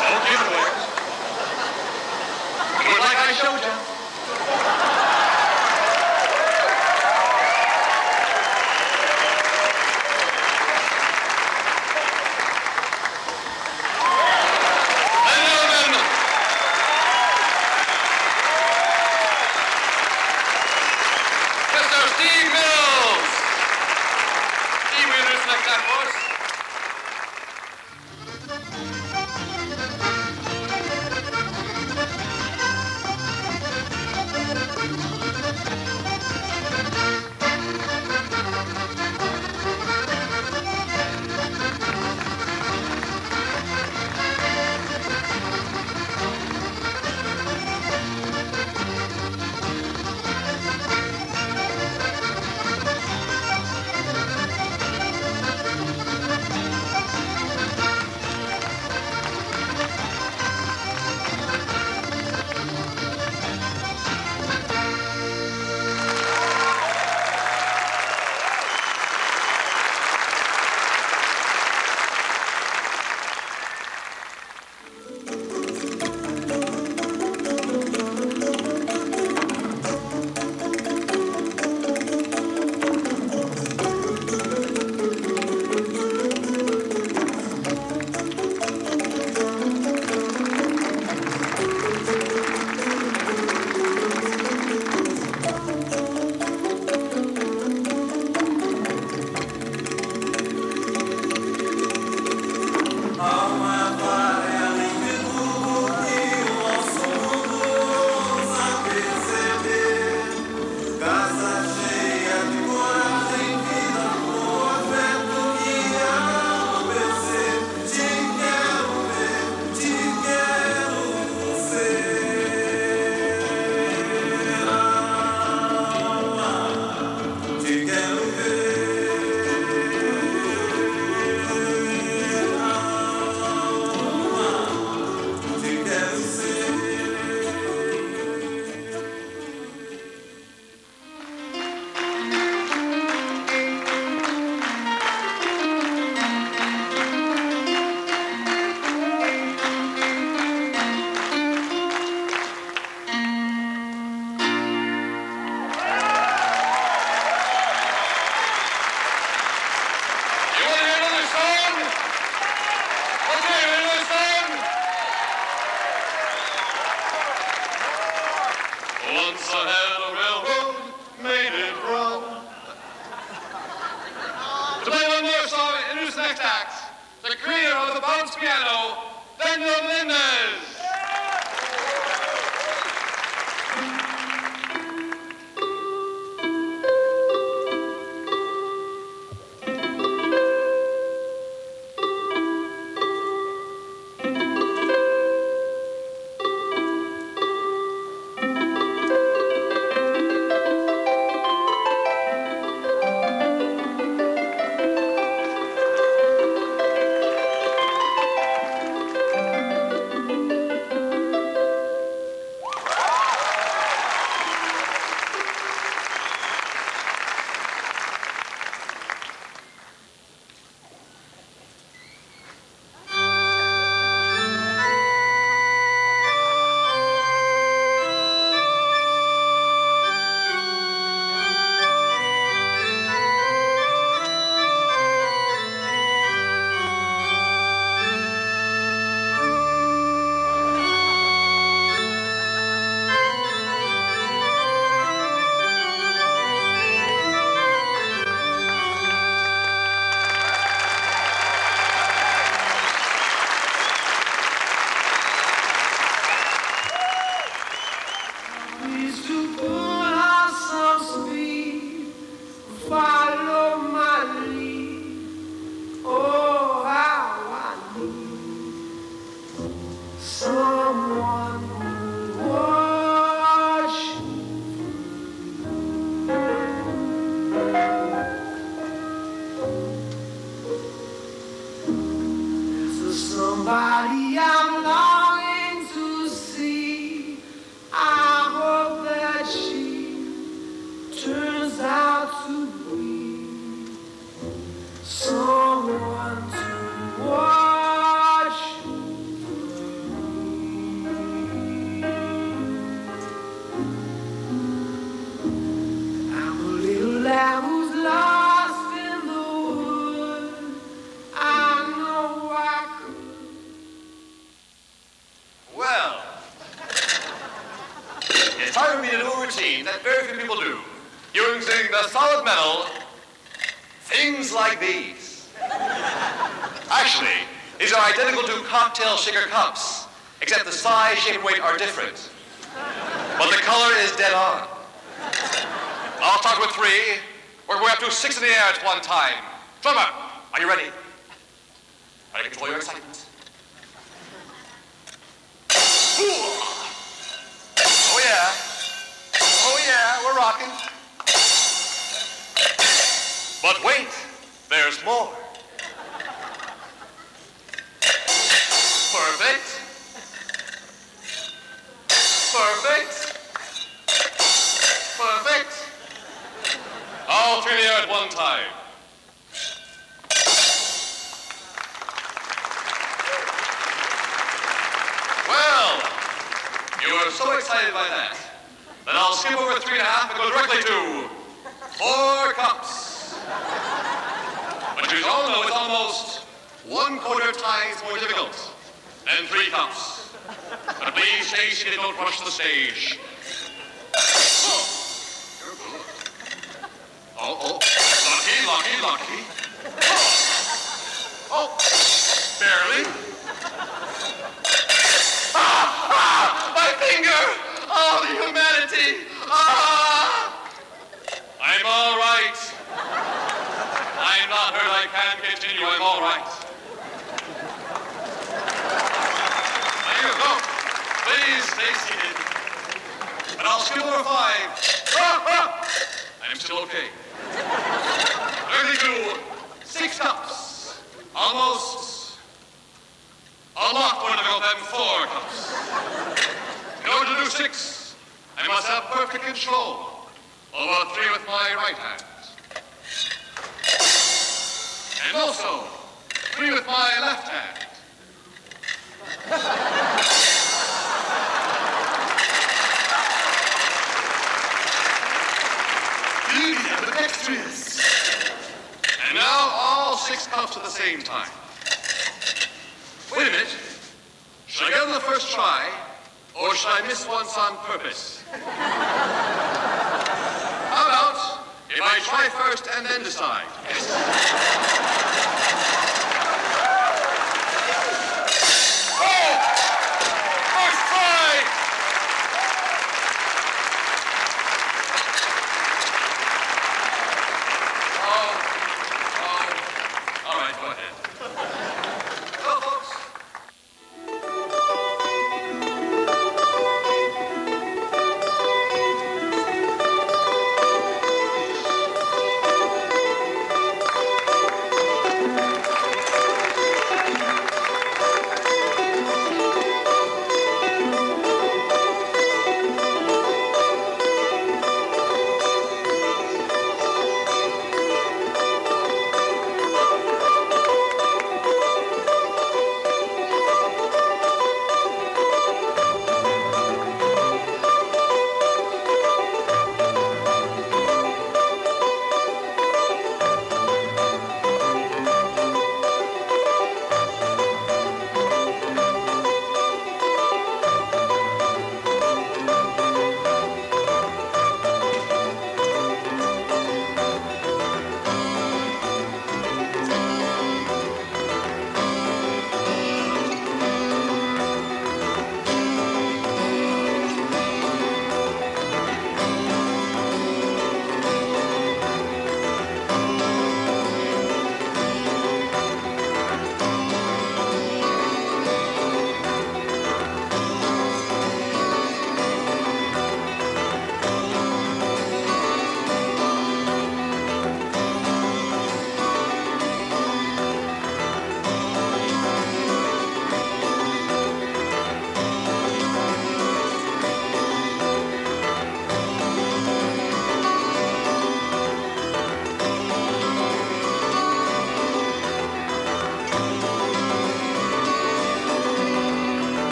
Don't give it away. Do it like I showed you. Once I had a railroad the creator of the bounce piano, Daniel Menendez. Somebody I'm longing to see. I hope that she turns out to be someone to watch for me. I'm a little lamb who's lost in the wood. I know I could. Well, it's time for me to do a routine that very few people do, using the solid metal, things like these. Actually, these are identical to cocktail shaker cups, except the size, shape, and weight are different. But the color is dead on. I'll start with 3. We're going up to 6 in the air at one time. Drummer, are you ready? Try to control your excitement. Oh yeah. Oh yeah, we're rocking. But wait, there's more. Perfect. Perfect. Perfect. All 3 in the air at one time. Well, you are so excited by that I'll skip over 3.5 and go directly to 4 cups. But you all know it's almost 1/4 times more difficult than 3 cups. But please stay seated, don't rush the stage. Oh, lucky. Oh, barely. My finger! Oh, the humanity! I'm all right. I'm not hurt. I can continue. I'm all right. There you go. Please stay seated. And I'll skip over 5. I'm still okay. 32. 6 cups. Almost a lot more difficult than 4 cups. In order to do 6, I must have perfect control over 3 with my right hand. And also 3 with my left hand. Ambidextrous. And now all 6 cups at the same time. Wait a minute. Should I get on the first try, or should I miss once on purpose? How about if I try first and then decide? Yes.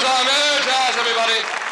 applause on air jazz, everybody.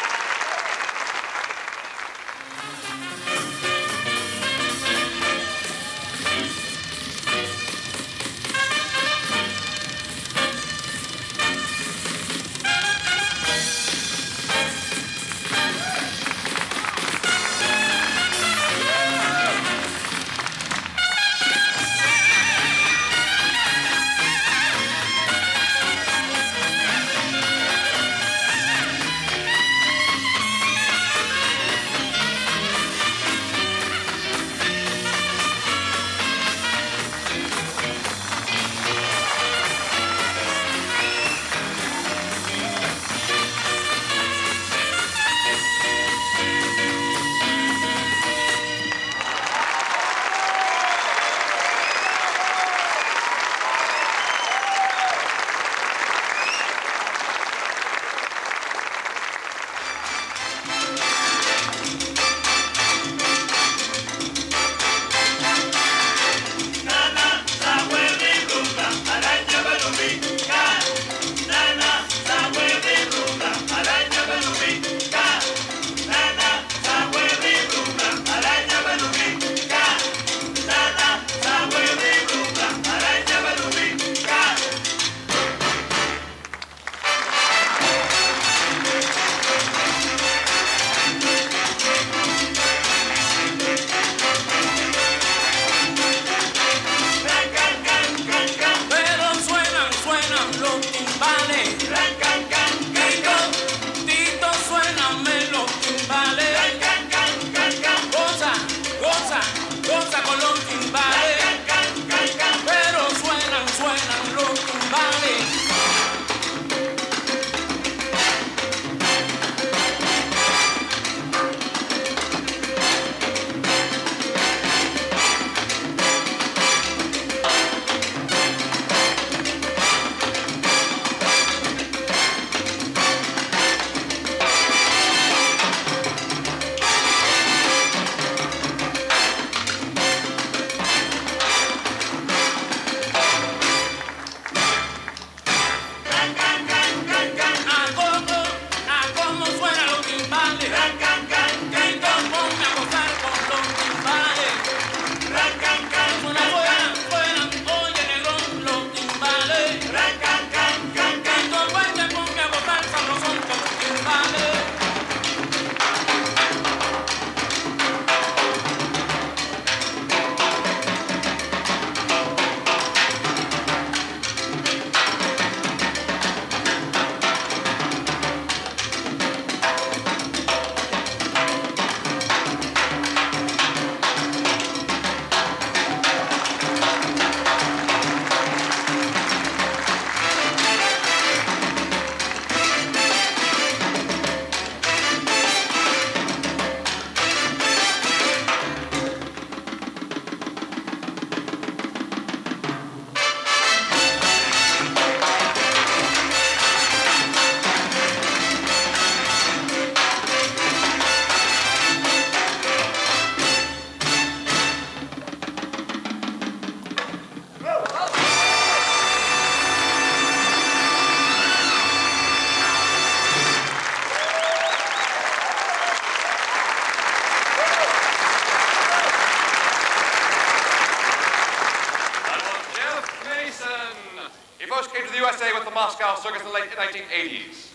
USA with the Moscow Circus in the late 1980s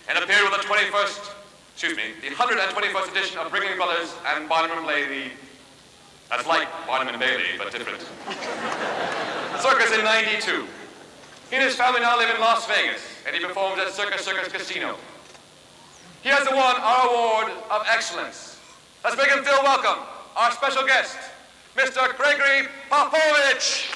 and appeared with the 121st edition of Ringling Brothers and Barnum and Bailey. That's like Barnum and Bailey, but different. Circus in '92. He and his family now live in Las Vegas, and he performs at Circus Casino. He has won our award of excellence. Let's make him feel welcome. Our special guest, Mr. Gregory Popovich.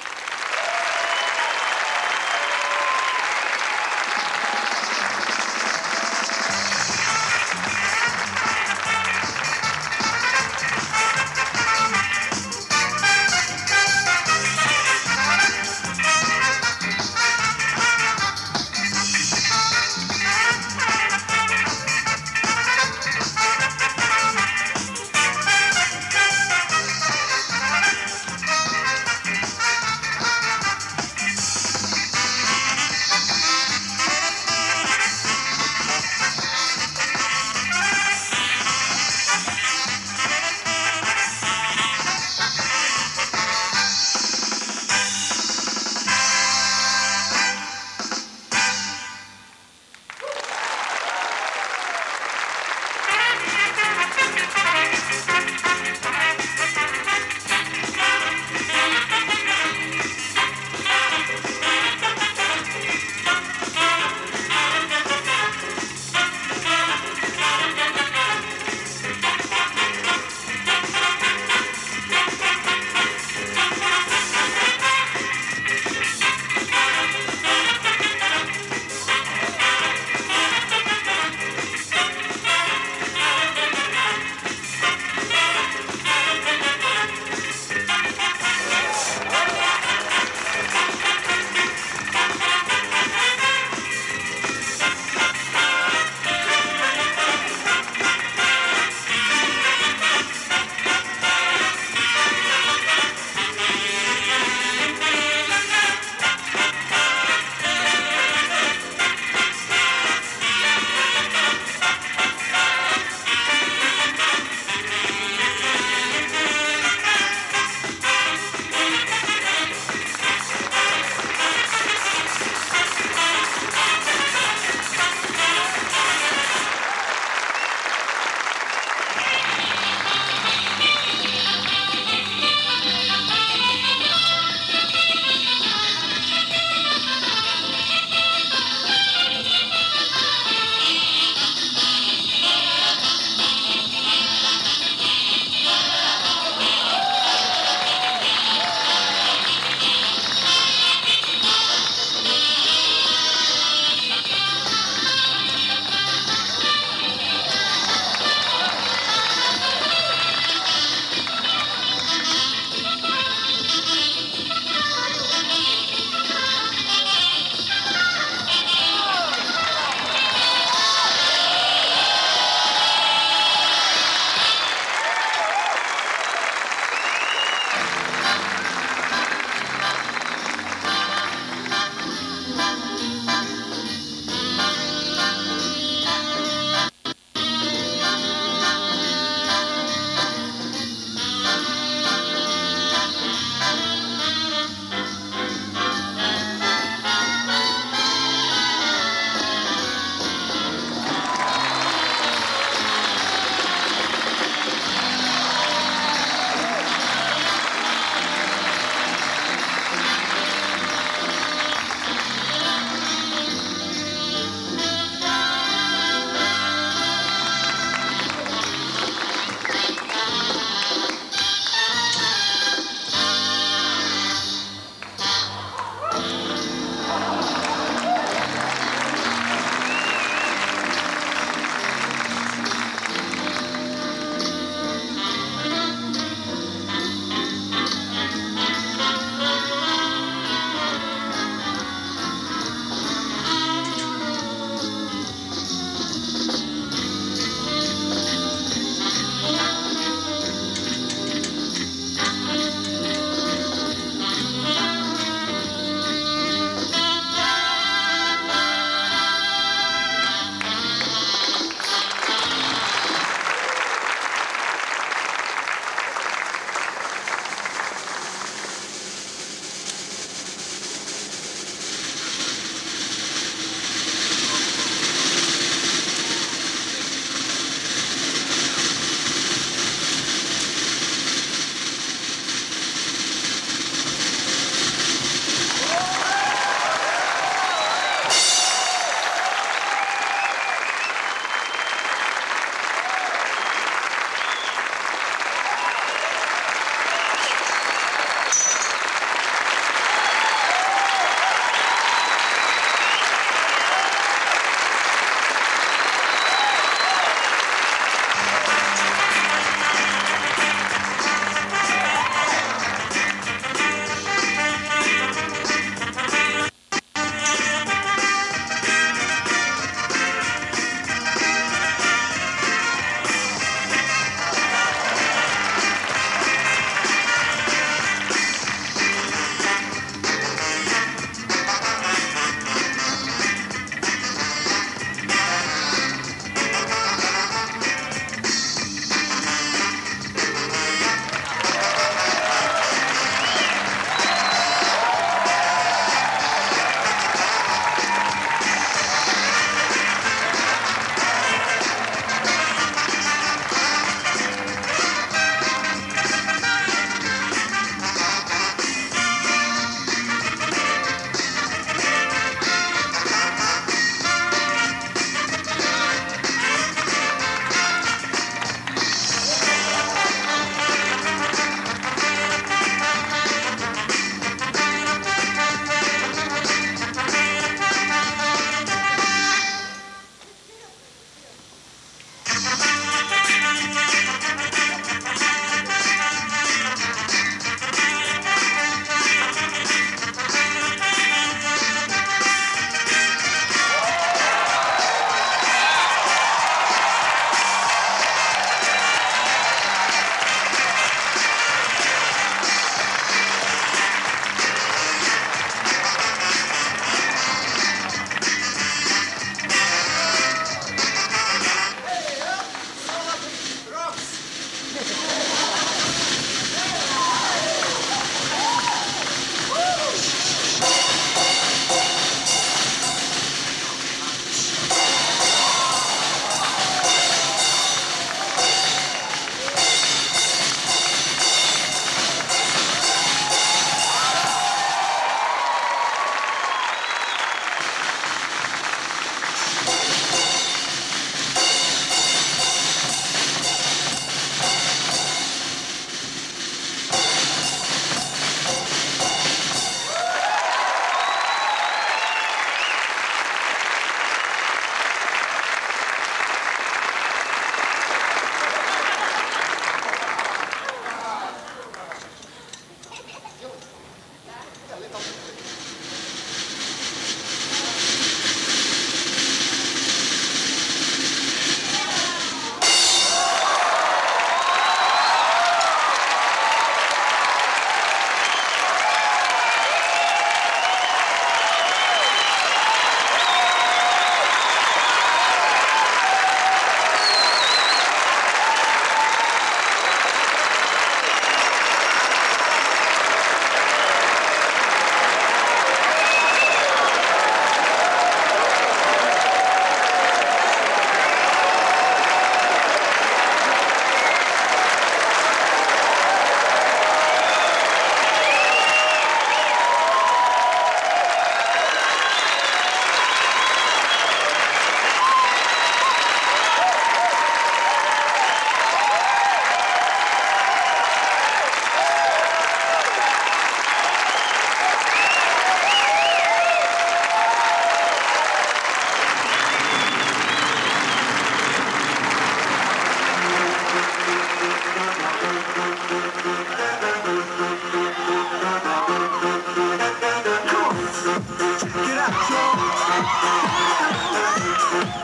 Thank you.